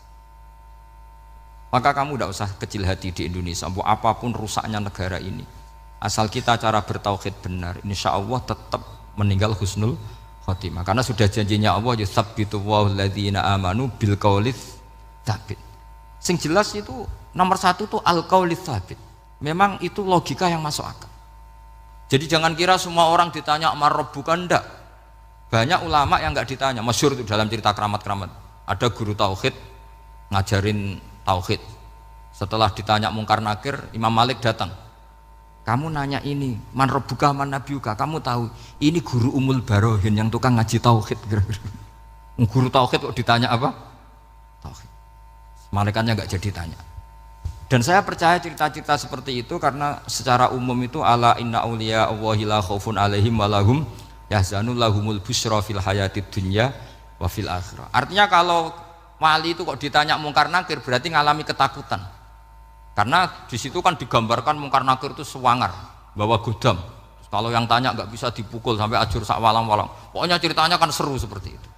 Maka kamu tidak usah kecil hati di Indonesia, apapun rusaknya negara ini, asal kita cara bertauhid benar, insya Allah tetap meninggal husnul khotimah. Karena sudah janjinya Allah, yusabbitu walladzina amanu bil qaulits tsabit. Sing jelas itu nomor satu tuh al qaulits tsabit. Memang itu logika yang masuk akal. Jadi jangan kira semua orang ditanya amar rabbuka, enggak. Banyak ulama yang enggak ditanya. Masyhur itu dalam cerita keramat-keramat. Ada guru tauhid ngajarin tauhid. Setelah ditanya mungkar nakir, Imam Malik datang. Kamu nanya ini, man rabbuka man nabiyuka, kamu tahu ini guru Umul Barohin yang tukang ngaji tauhid. Guru tauhid kok ditanya apa? Tauhid. Malaikatnya enggak jadi tanya. Dan saya percaya cerita-cerita seperti itu karena secara umum itu ala inna auliya Allahi la khaufun alaihim walahum yahzanun lahumul busyra fil hayatid dunya wa fil akhirah. Artinya kalau wali itu kok ditanya mungkar nakir berarti ngalami ketakutan. Karena di situ kan digambarkan mungkar nakir itu sewangar, bawa godam. Terus kalau yang tanya nggak bisa dipukul sampai ajur sak walang-walang. Pokoknya ceritanya kan seru seperti itu.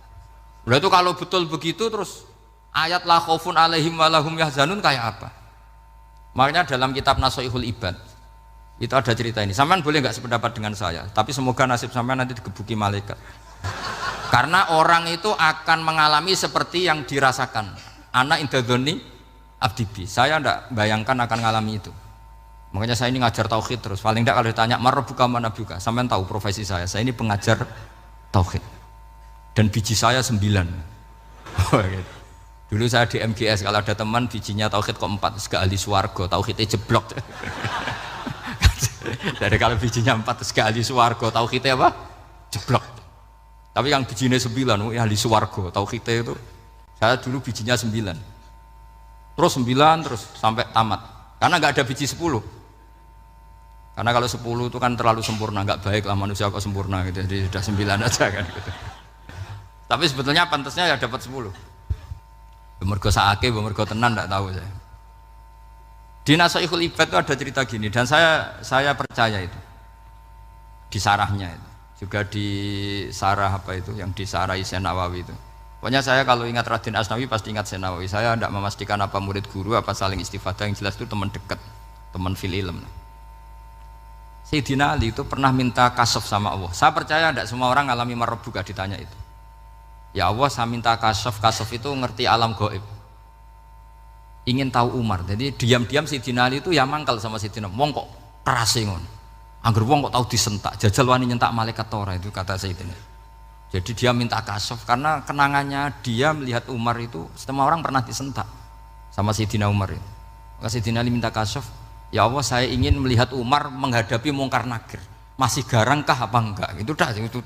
Berarti kalau betul begitu terus ayat la khaufun alaihim walahum yahzanun kayak apa? Makanya dalam kitab Nasoihul Ibad itu ada cerita ini. Sampean boleh nggak sependapat dengan saya, tapi semoga nasib sampean nanti digebuki malaikat. Karena orang itu akan mengalami seperti yang dirasakan. Ana indadzoni abdibi. Saya tidak bayangkan akan mengalami itu. Makanya saya ini ngajar tauhid terus. Paling tidak kalau ditanya marbuka mana buka, sampean tahu profesi saya. Saya ini pengajar tauhid. Dan biji saya 9. Dulu saya di MGS, kalau ada teman bijinya tauhid kok 4, terus gak ahli swarga, tauhidnya jeblok. Dari kalau bijinya 4 terus gak ahli swarga, tauhidnya apa? Jeblok. Tapi yang bijinya 9, ya ahli swarga, tauhidnya itu. Saya dulu bijinya 9. Terus 9 terus sampai tamat. Karena nggak ada biji 10. Karena kalau 10 itu kan terlalu sempurna, nggak baik lah manusia kok sempurna gitu. Jadi sudah 9 aja kan gitu. Tapi sebetulnya pantasnya ya dapat 10. Mergo saake, mergo tenan enggak tahu saya. Di Nasoihul Ibad itu ada cerita gini dan saya percaya itu. Di sarahnya itu. Juga di sarah apa itu yang di sarah Syekh Nawawi itu. Pokoknya saya kalau ingat Raden Asnawi pasti ingat Syekh Nawawi. Saya tidak memastikan apa murid guru apa saling istifadah, yang jelas itu teman dekat, teman fil ilm. Sayyidina Ali itu pernah minta kasaf sama Allah. Saya percaya tidak semua orang alami marbuka ditanya itu. Ya Allah, saya minta kasaf itu ngerti alam gaib. Ingin tahu Umar. Jadi diam-diam Sayyidina Ali itu ya mangkal sama Sayyidina. Wong kok keras ngono. Angger wong kok tahu disentak. Jajal wani nyentak malaikat ora itu kata Sayyidina. Jadi dia minta kasaf karena kenangannya dia melihat Umar itu semua orang pernah disentak sama Sayyidina Umar itu. Maka Sayyidina Ali minta kasaf. Ya Allah, saya ingin melihat Umar menghadapi mungkar nakir. Masih garangkah apa enggak? Itu dah itu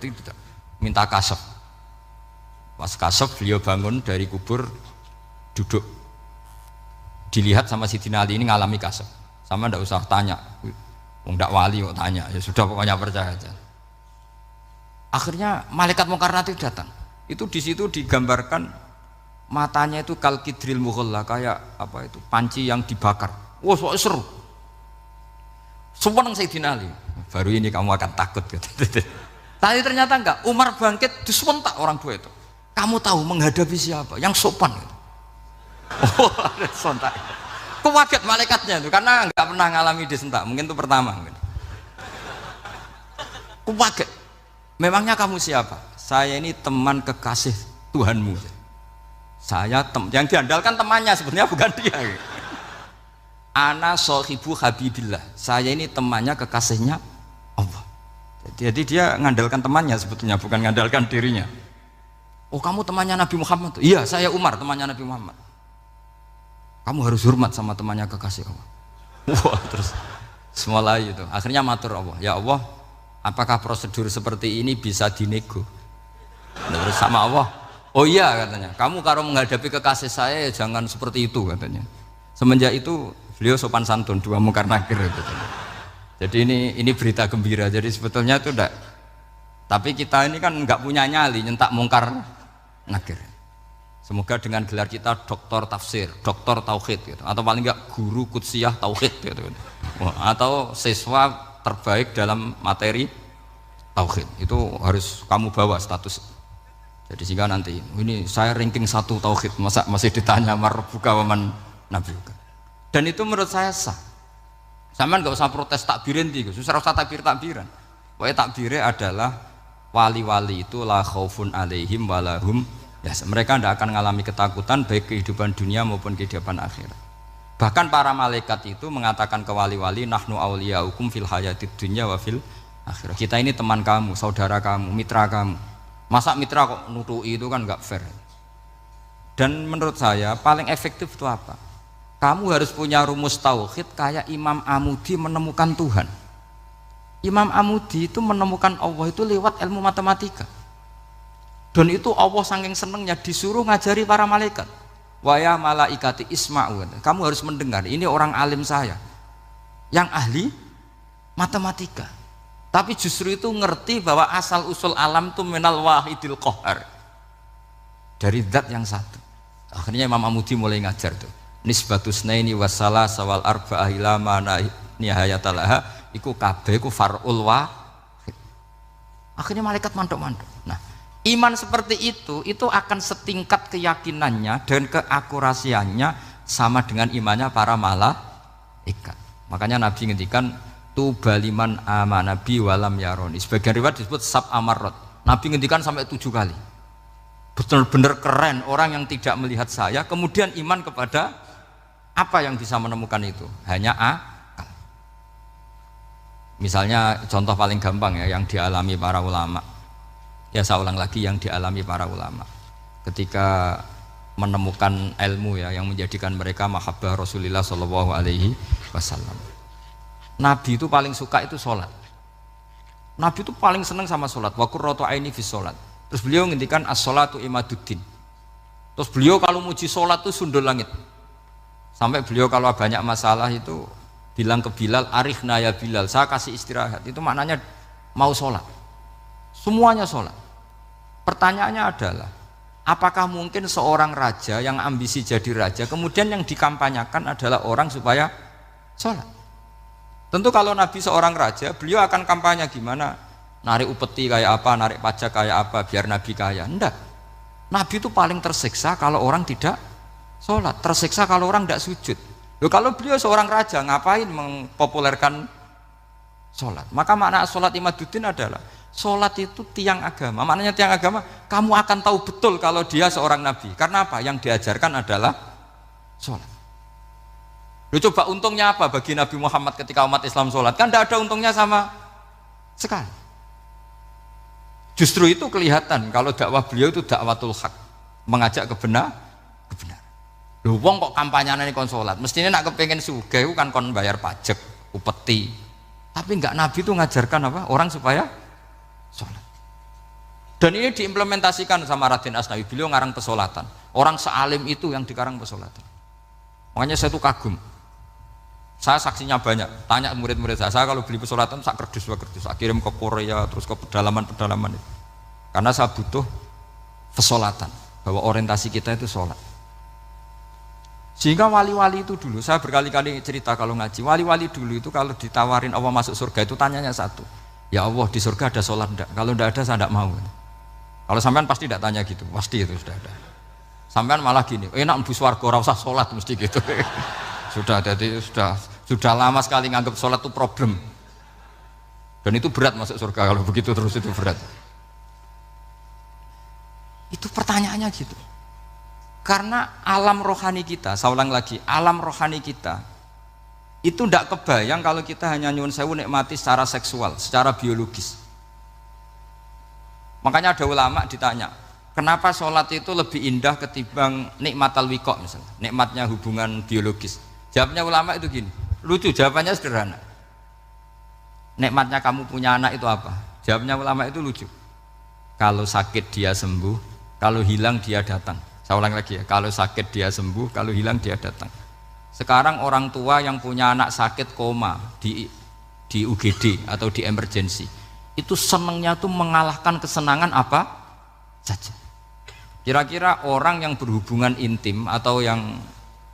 minta kasaf. Pas kasaf beliau bangun dari kubur, duduk, dilihat sama Sayyidina Ali ini ngalami kasaf. Sama ndak usah tanya, ndak wali kok tanya, ya sudah pokoknya percaya aja. Akhirnya malaikat mungkar nakir datang. Itu di situ digambarkan matanya itu kalkidril mughalla, kayak apa itu panci yang dibakar. Wah, wow, seru. Seneng Sayyidina Ali. Baru ini kamu akan takut gitu. Tapi ternyata enggak. Umar bangkit disewentak orang tua itu. Kamu tahu menghadapi siapa? Yang sopan. Oh, ada sontak. Kok kaget malaikatnya itu karena enggak pernah ngalami disentak. Mungkin itu pertama. Aku kaget. Memangnya kamu siapa? Saya ini teman kekasih Tuhanmu. Saya yang diandalkan temannya sebenarnya bukan dia. Ana sohibu habibillah. Saya ini temannya kekasihnya Allah. Jadi dia ngandalkan temannya sebetulnya bukan ngandalkan dirinya. Oh kamu temannya Nabi Muhammad? Iya saya Umar temannya Nabi Muhammad. Kamu harus hormat sama temannya kekasih Allah. Wah terus semulai itu. Akhirnya matur Allah. Ya Allah, apakah prosedur seperti ini bisa dinego? Terus sama Allah. Oh iya katanya. Kamu kalau menghadapi kekasih saya jangan seperti itu katanya. Semenjak itu beliau sopan santun dua mungkar nakir katanya. Jadi ini berita gembira. Jadi sebetulnya itu enggak. Tapi kita ini kan enggak punya nyali nyentak mungkar nakir. Semoga dengan gelar kita doktor tafsir, doktor tauhid gitu. Atau paling enggak guru kutsiyah tauhid gitu. Atau siswa terbaik dalam materi tauhid. Itu harus kamu bawa status. Jadi sehingga nanti ini saya ranking 1 tauhid, masa masih ditanya marbuka waman nabiuka. Dan itu menurut saya sah. Sama nggak usah protes takbirin tiga, susah usah takbiran. Pokoknya takbirnya adalah wali-wali itu la khaufun alaihim walahum ya, mereka tidak akan mengalami ketakutan baik kehidupan dunia maupun kehidupan akhirat. Bahkan para malaikat itu mengatakan ke wali-wali nahnu auliyaukum fil hayatid dunya wa fil akhirah. Kita ini teman kamu, saudara kamu, mitra kamu. Masa mitra kok nutui itu kan nggak fair. Dan menurut saya paling efektif itu apa? Kamu harus punya rumus tauhid kayak Imam Amudi menemukan Tuhan. Imam Amudi itu menemukan Allah itu lewat ilmu matematika. Dan itu Allah saking senengnya disuruh ngajari para malaikat. Wa ya malaikati isma'u. Kamu harus mendengar, ini orang alim saya yang ahli matematika. Tapi justru itu ngerti bahwa asal usul alam itu minal wahidil qahar. Dari zat yang satu. Akhirnya Imam Amudi mulai ngajar tuh. Nisbatus naini wassalah sawal arba'ah ila ma nihayatalaha iku kabeh iku far'ul wahid. Akhirnya malaikat mantuk-mantuk. Nah, iman seperti itu akan setingkat keyakinannya dan keakurasiannya sama dengan imannya para malaikat. Makanya Nabi ngendikan tubaliman amanabi walam yaroni. Sebagian riwayat disebut sab amarot. Nabi ngendikan sampai 7 kali. Benar-benar keren orang yang tidak melihat saya kemudian iman kepada apa yang bisa menemukan itu? Hanya akal. Misalnya contoh paling gampang ya yang dialami para ulama. Ya saya ulang lagi yang dialami para ulama. Ketika menemukan ilmu ya yang menjadikan mereka mahabbah Rasulullah Shallallahu Alaihi Wasallam. Nabi itu paling suka itu sholat. Nabi itu paling senang sama sholat. Wa qurratu aini fi sholat. Terus beliau ngendikan as-sholatu imaduddin. Terus beliau kalau muji sholat itu sundul langit. Sampai beliau kalau banyak masalah itu bilang ke Bilal, arikhna ya Bilal, saya kasih istirahat. Itu maknanya mau sholat. Semuanya sholat. Pertanyaannya adalah, apakah mungkin seorang raja yang ambisi jadi raja, kemudian yang dikampanyakan adalah orang supaya sholat? Tentu kalau Nabi seorang raja, beliau akan kampanye gimana? Narik upeti kayak apa, narik pajak kayak apa, biar Nabi kaya. Enggak. Nabi itu paling tersiksa kalau orang tidak sholat, tersiksa kalau orang tidak sujud. Loh, kalau beliau seorang raja, ngapain mempopulerkan sholat? Maka makna sholat imaduddin adalah sholat itu tiang agama. Maknanya tiang agama, kamu akan tahu betul kalau dia seorang nabi. Karena apa? Yang diajarkan adalah sholat. Loh, coba untungnya apa bagi Nabi Muhammad ketika umat Islam sholat? Kan tidak ada untungnya sama sekali. Justru itu kelihatan kalau dakwah beliau itu dakwatul haq, mengajak kebenaran. Lho wong kok kampanyane kon salat, mestine nak kepengin sugih kan kon bayar pajak, upeti. Tapi enggak, Nabi itu ngajarkan apa? Orang supaya salat. Dan ini diimplementasikan sama Raden Asnawi, beliau ngarang pesolatan. Orang sealim itu yang dikarang pesolatan. Makanya saya tuh kagum. Saya saksinya banyak, tanya murid-murid saya kalau beli pesolatan sak kerdus, saya kirim ke Korea terus ke pedalaman-pedalaman itu. Karena saya butuh pesolatan, bahwa orientasi kita itu sholat. Sehingga wali-wali itu dulu, saya berkali-kali cerita kalau ngaji, wali-wali dulu itu kalau ditawarin Allah masuk surga itu tanyanya satu, ya Allah di surga ada sholat enggak? Kalau enggak ada saya enggak mau. Kalau sampean pasti enggak tanya gitu, pasti itu sudah ada. Sampean malah gini, enak mlebu swarga ora usah sholat mesti gitu. Sudah, jadi sudah lama sekali nganggap sholat itu problem. Dan itu berat masuk surga kalau begitu terus, itu berat. Itu pertanyaannya gitu. Karena alam rohani kita, saya ulang lagi, alam rohani kita itu tidak kebayang kalau kita hanya nyuwun sewu nikmati secara seksual, secara biologis. Makanya ada ulama ditanya, kenapa sholat itu lebih indah ketimbang nikmat al-wiqa misalnya, nikmatnya hubungan biologis. Jawabnya ulama itu gini, lucu, jawabannya sederhana. Nikmatnya kamu punya anak itu apa? Jawabnya ulama itu lucu. Kalau sakit dia sembuh, kalau hilang dia datang. Saya ulang lagi ya, kalau sakit dia sembuh, kalau hilang dia datang. Sekarang orang tua yang punya anak sakit koma di UGD atau di emergency, itu senangnya tuh mengalahkan kesenangan apa saja. Kira-kira orang yang berhubungan intim atau yang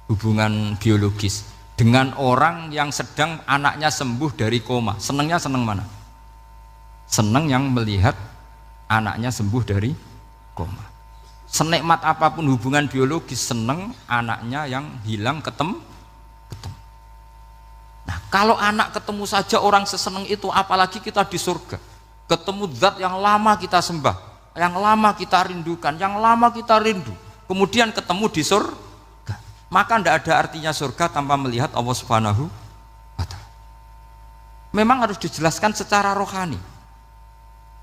hubungan biologis dengan orang yang sedang anaknya sembuh dari koma, senangnya senang mana? Senang yang melihat anaknya sembuh dari koma. Senikmat apapun hubungan biologis, senang anaknya yang hilang ketemu. Nah, kalau anak ketemu saja orang sesenang itu, apalagi kita di surga, ketemu zat yang lama kita sembah, yang lama kita rindukan, yang lama kita rindu, kemudian ketemu di surga, maka tidak ada artinya surga tanpa melihat Allah Subhanahu wa Ta'ala. Memang harus dijelaskan secara rohani.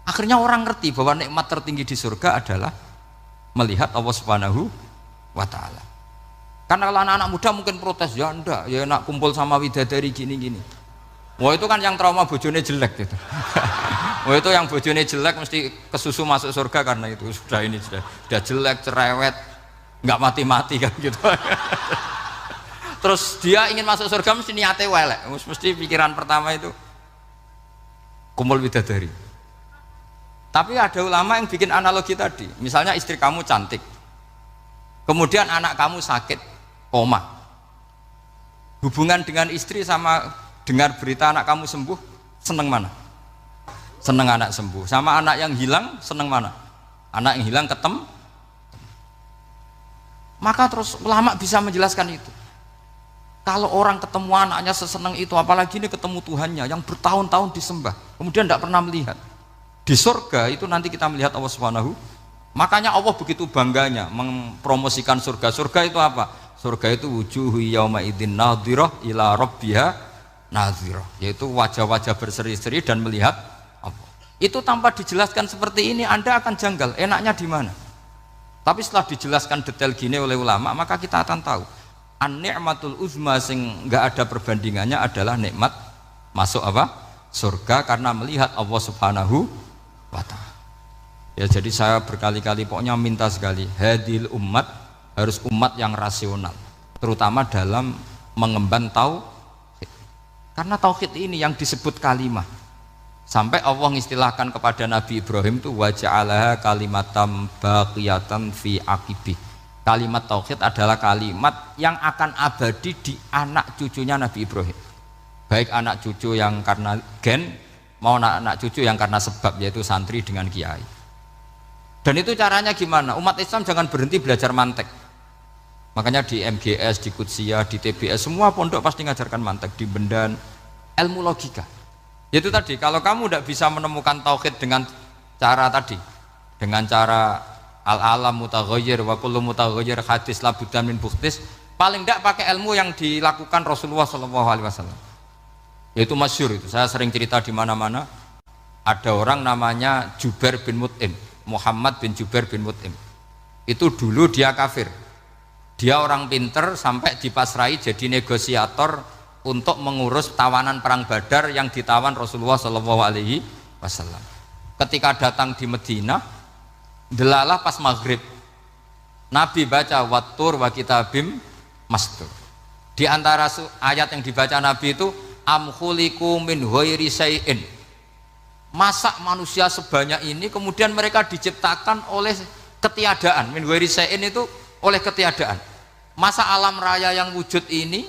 Akhirnya orang ngerti bahwa nikmat tertinggi di surga adalah melihat Allah Subhanahu wa Ta'ala. Karena kalau anak-anak muda mungkin protes, ya enggak, ya enak kumpul sama widadari gini-gini. Wah itu kan yang trauma bojone jelek gitu. Wah itu yang bojone jelek mesti kesusu masuk surga karena itu sudah jelek, cerewet, nggak mati-mati kan gitu. Terus dia ingin masuk surga mesti niate welek, mesti pikiran pertama itu kumpul widadari. Tapi ada ulama yang bikin analogi tadi, misalnya istri kamu cantik, kemudian anak kamu sakit, koma. Hubungan dengan istri sama dengar berita anak kamu sembuh, seneng mana? Seneng anak sembuh. Sama anak yang hilang, seneng mana? Anak yang hilang ketemu. Maka terus ulama bisa menjelaskan itu. Kalau orang ketemu anaknya seseneng itu, apalagi ini ketemu Tuhannya yang bertahun-tahun disembah, kemudian tidak pernah melihat. Di surga itu nanti kita melihat Allah Subhanahu. Makanya Allah begitu bangganya mempromosikan surga. Surga itu apa? Surga itu wujuhu yauma idzin nadhirah ila rabbiha nadhirah, yaitu wajah-wajah berseri-seri dan melihat Allah. Itu tanpa dijelaskan seperti ini Anda akan janggal, enaknya di mana? Tapi setelah dijelaskan detail gini oleh ulama, maka kita akan tahu an-ni'matul uzma sing enggak ada perbandingannya adalah nikmat masuk apa? Surga karena melihat Allah Subhanahu wa Ta'ala. Ya jadi saya berkali-kali pokoknya minta sekali, hadil umat harus umat yang rasional, terutama dalam mengemban tauhid. Karena tauhid ini yang disebut kalimah. Sampai Allah mengistilahkan kepada Nabi Ibrahim itu wa ja'alaha kalimatam baqiyatan fi aqibih. Kalimat tauhid adalah kalimat yang akan abadi di anak cucunya Nabi Ibrahim. Baik anak cucu yang karena gen mau anak cucu yang karena sebab, yaitu santri dengan kiai. Dan itu caranya gimana? Umat Islam jangan berhenti belajar mantek. Makanya di MGS, di Qudsiyah, di TBS semua pondok pasti ngajarkan mantek, di Bendan, ilmu logika. Yaitu tadi, kalau kamu tidak bisa menemukan tauhid dengan cara tadi, dengan cara al-alam mutaghayyir wa kullu mutaghayyir hadis la budda min bukhtis, paling tidak pakai ilmu yang dilakukan Rasulullah SAW. Yaitu masyhur itu, saya sering cerita di mana-mana. Ada orang namanya Jubair bin Mut'im, Muhammad bin Jubair bin Mut'im. Itu dulu dia kafir. Dia orang pinter sampai dipasrai jadi negosiator untuk mengurus tawanan perang Badar yang ditawan Rasulullah SAW. Ketika datang di Madinah, delalah pas maghrib, Nabi baca wattur wa kitabim mastur. Di antara ayat yang dibaca Nabi itu am khuliqu min ghairi syai'in. Masa manusia sebanyak ini kemudian mereka diciptakan oleh ketiadaan. Min ghairi syai'in itu oleh ketiadaan. Masa alam raya yang wujud ini,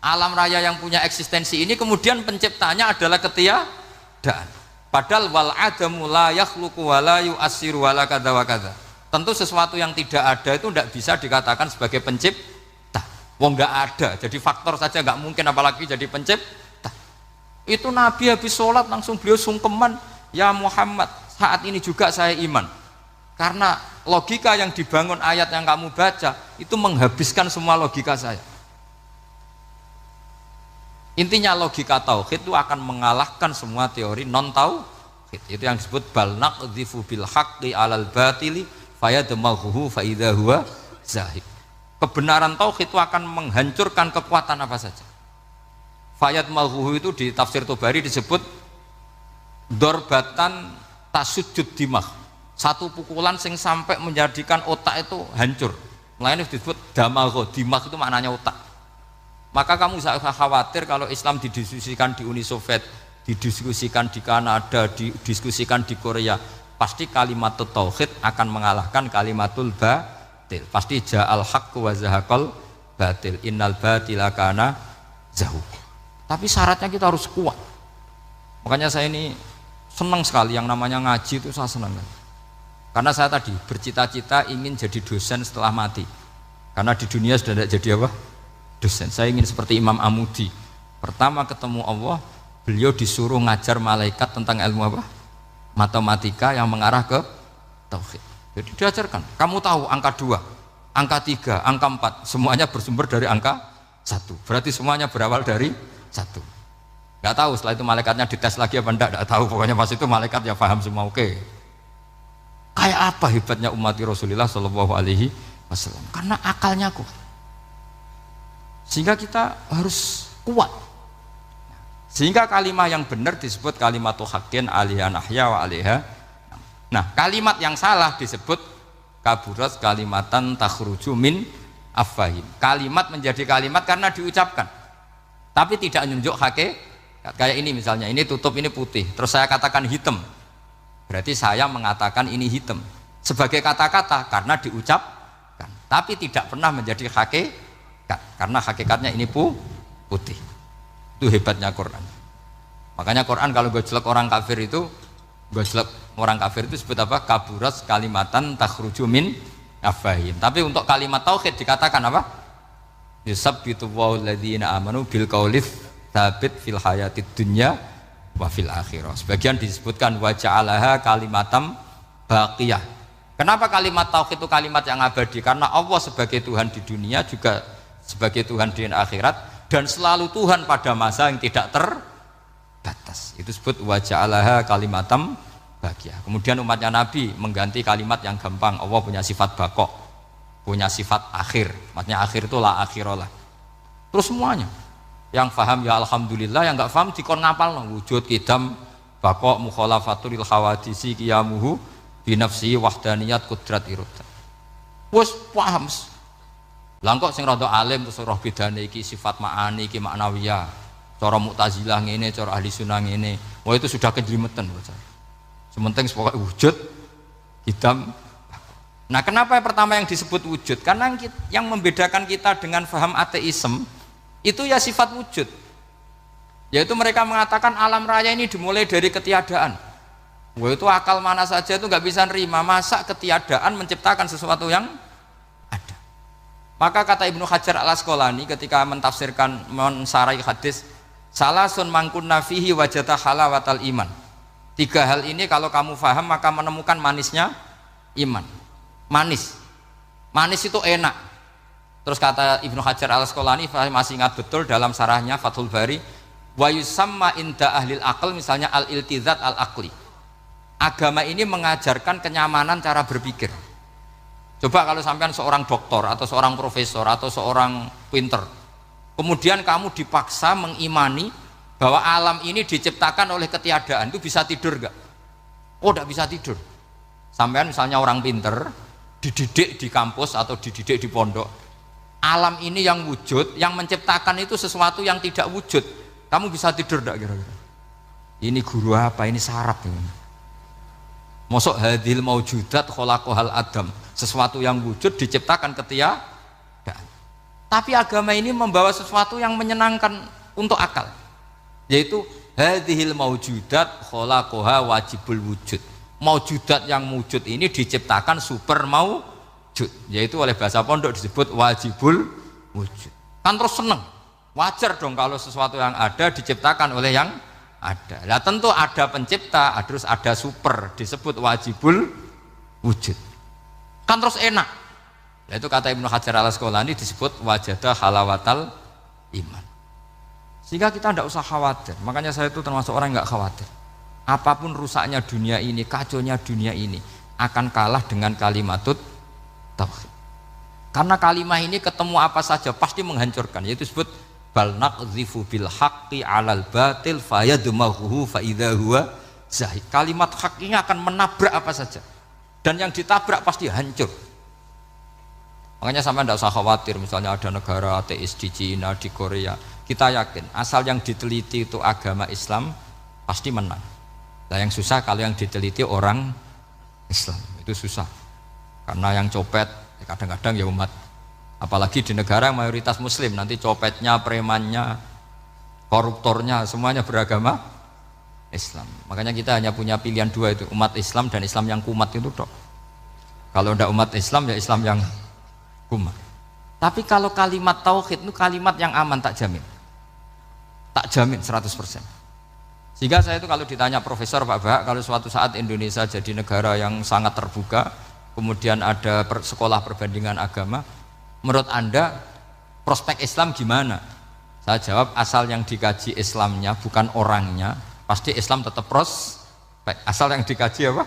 alam raya yang punya eksistensi ini kemudian penciptanya adalah ketiadaan. Padahal wal adamu la yakhluqu wa la yu'assiru wa la kadza wa kadza. Tentu sesuatu yang tidak ada itu tidak bisa dikatakan sebagai pencipta. Wong nggak ada, jadi faktor saja nggak mungkin apalagi jadi pencipta. Itu Nabi habis sholat langsung beliau sungkeman, ya Muhammad, saat ini juga saya iman. Karena logika yang dibangun ayat yang kamu baca itu menghabiskan semua logika saya. Intinya logika tauhid itu akan mengalahkan semua teori non tauhid. Itu yang disebut bal naqdhifu bil haqqi 'alal batili fayadmaghuhu fa idza huwa zahid. Kebenaran tauhid itu akan menghancurkan kekuatan apa saja. Fayadmaghuhu itu di tafsir Tobari disebut dorbatan tasujud dimah. Satu pukulan sing sampai menjadikan otak itu hancur. Makanya disebut damagho, dimah itu maknanya otak. Maka kamu tidak usah khawatir kalau Islam didiskusikan di Uni Soviet, didiskusikan di Kanada, didiskusikan di Korea, pasti kalimat tauhid akan mengalahkan kalimatul batil. Pasti ja'al haqqu wa zahaqal batil, innal batila kana zahuq. Tapi syaratnya kita harus kuat. Makanya saya ini senang sekali yang namanya ngaji itu, saya senang. Karena saya tadi bercita-cita ingin jadi dosen setelah mati. Karena di dunia sudah tidak jadi apa? Dosen. Saya ingin seperti Imam Amudi. Pertama ketemu Allah, beliau disuruh ngajar malaikat tentang ilmu apa? Matematika yang mengarah ke tauhid. Jadi diajarkan, kamu tahu angka 2, angka 3, angka 4, semuanya bersumber dari angka 1. Berarti semuanya berawal dari 1. Gak tahu setelah itu malaikatnya dites lagi apa enggak, gak tahu. Pokoknya pas itu malaikat ya paham semua, oke. Kayak apa hebatnya umat Rasulullah Shallallahu Alaihi Wasallam? Karena akalnya kuat. Sehingga kita harus kuat. Sehingga kalimat yang benar disebut kalimatu haqqin 'alaiha nahya wa 'alaiha. Nah, kalimat yang salah disebut kaburat kalimatan takhruju min afwahim. Kalimat menjadi kalimat karena diucapkan, tapi tidak menunjuk hakikat. Kayak ini misalnya, ini tutup, ini putih, terus saya katakan hitam. Berarti saya mengatakan ini hitam sebagai kata-kata karena diucapkan, tapi tidak pernah menjadi hakikat karena hakikatnya ini putih. Itu hebatnya Quran. Makanya Quran kalau gue jelek orang kafir itu, disebut apa? Kaburas kalimatan takhruju min afwahim. Tapi untuk kalimat tauhid dikatakan apa? Yusabbitu wal ladzina amanu bil qaulits tsabit fil hayatid dunya wa fil akhirah. Sebagian disebutkan wa ja'alaha kalimatam baqiyah. Kenapa kalimat tauhid itu kalimat yang abadi? Karena Allah sebagai Tuhan di dunia juga sebagai Tuhan di akhirat, dan selalu Tuhan pada masa yang tidak terbatas. Itu disebut wa ja'alaha kalimatam baqiyah. Kemudian umatnya Nabi mengganti kalimat yang gampang. Allah punya sifat baqo, punya sifat akhir. Maksudnya akhir itu la akhirah. Terus semuanya yang faham ya alhamdulillah, yang enggak faham dikon ngapal wujud kidam baqo mukhalafatul hawadisi qiyamuhu binafsi wahdaniyat kudrat irodat. Wes paham. Lah kok sing rada alim terus roh bedane iki sifat ma'ani iki maknawiyah. Cara Mu'tazilah ngene, cara ahli sunnah ngene. Wah itu sudah kejlimetan bocah. Sementing pokoknya wujud kidam. Nah, kenapa yang pertama yang disebut wujud? Karena yang membedakan kita dengan faham ateisme itu ya sifat wujud, yaitu mereka mengatakan alam raya ini dimulai dari ketiadaan. Wah itu akal mana saja itu nggak bisa nerima, masa ketiadaan menciptakan sesuatu yang ada. Maka kata Ibnu Hajar al-Asqalani ketika mentafsirkan mensarai hadis salasun mangkunna fihi wajata halawatal iman. 3 hal ini kalau kamu faham maka menemukan manisnya iman. Manis itu enak. Terus kata Ibnu Hajar al-Asqalani, masih ingat betul dalam sarahnya Fathul Bari, wa yusamma inda ahlil aql, misalnya al-iltizat al-aqli. Agama ini mengajarkan kenyamanan cara berpikir. Coba kalau sampean seorang doktor atau seorang profesor atau seorang pinter, kemudian kamu dipaksa mengimani bahwa alam ini diciptakan oleh ketiadaan, itu bisa tidur gak? Oh tidak bisa tidur. Sampean misalnya orang pinter dididik di kampus atau dididik di pondok, alam ini yang wujud, yang menciptakan itu sesuatu yang tidak wujud, kamu bisa tidur tidak kira-kira? Ini guru apa? Ini sarap ini. Mosok hadil maujudat khalaqahal adam, sesuatu yang wujud diciptakan ketiadaan. Tapi agama ini membawa sesuatu yang menyenangkan untuk akal, yaitu hadhil maujudat khalaqaha wajibul wujud. Maujudat yang wujud ini diciptakan super maujud, yaitu oleh bahasa pondok disebut wajibul wujud. Kan terus seneng, wajar dong kalau sesuatu yang ada diciptakan oleh yang ada. Lah tentu ada pencipta, terus ada super, disebut wajibul wujud. Kan terus enak. Nah, itu kata Ibnu Hajar al-Asqalani disebut wajada halawatal iman. Sehingga kita tidak usah khawatir. Makanya saya itu termasuk orang yang nggak khawatir. Apapun rusaknya dunia ini, kacaunya dunia ini akan kalah dengan kalimatut tauhid. Karena kalimat ini ketemu apa saja pasti menghancurkan. Yaitu disebut bal naqdhifu bil haqqi 'alal batil fayadmaghuhu fa idza huwa zahid. Kalimat hak ini akan menabrak apa saja. Dan yang ditabrak pasti hancur. Makanya sampai tidak usah khawatir misalnya ada negara ateis di Cina, di Korea. Kita yakin asal yang diteliti itu agama Islam pasti menang. Nah yang susah kalau yang diteliti orang Islam, itu susah. Karena yang copet kadang-kadang ya umat. Apalagi di negara yang mayoritas muslim, nanti copetnya, premannya, koruptornya semuanya beragama Islam. Makanya kita hanya punya pilihan dua itu, umat Islam dan Islam yang kumat itu dok. Kalau tidak umat Islam ya Islam yang kumat. Tapi kalau kalimat tauhid itu kalimat yang aman, tak jamin. Tak jamin 100%. Sehingga saya itu kalau ditanya Profesor Pak Bahak, kalau suatu saat Indonesia jadi negara yang sangat terbuka, kemudian ada sekolah perbandingan agama, menurut Anda prospek Islam gimana? Saya jawab asal yang dikaji Islamnya bukan orangnya, pasti Islam tetap prospek. Asal yang dikaji apa?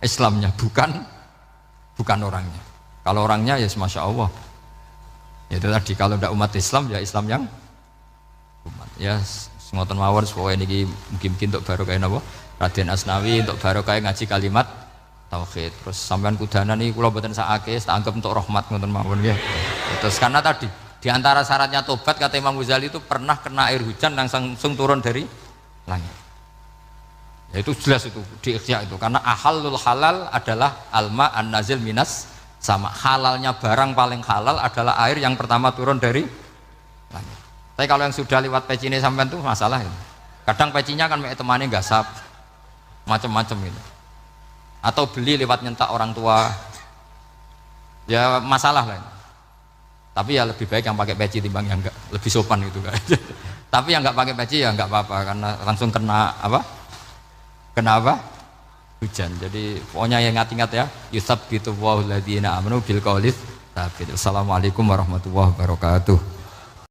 Islamnya bukan orangnya. Kalau orangnya ya Masya Allah. Ya itu tadi kalau tidak umat Islam ya Islam yang umat. Ya ngoten mawon supaya niki mungkin untuk barokah napa Raden Asnawi untuk barokah ngaji kalimat tauhid. Terus sampean kudana nih kula mboten sakake, tak anggap untuk rahmat ngoten mawon nggih. Terus karena tadi di antara syaratnya tobat kata Imam Ghazali itu pernah kena air hujan langsung turun dari langit. Ya itu jelas itu di Ikhya itu karena ahalul halal adalah alma an-nazil minas sama. Halalnya barang paling halal adalah air yang pertama turun dari langit. Tapi kalau yang sudah lewat pecine sampean tuh masalah itu. Kadang pecinya kan mek temane gasap macam-macam gitu. Atau beli lewat nyentak orang tua. Ya masalah lah itu. Tapi ya lebih baik yang pakai peci timbang yang enggak, lebih sopan gitu kan. Tapi yang enggak pakai peci ya enggak apa-apa karena langsung kena apa? Kena apa? Hujan. Jadi pokoknya yang ingat-ingat ya, yusabbitu Allahu alladziina aamanu bil qawli tsabit. Assalamualaikum warahmatullahi wabarakatuh.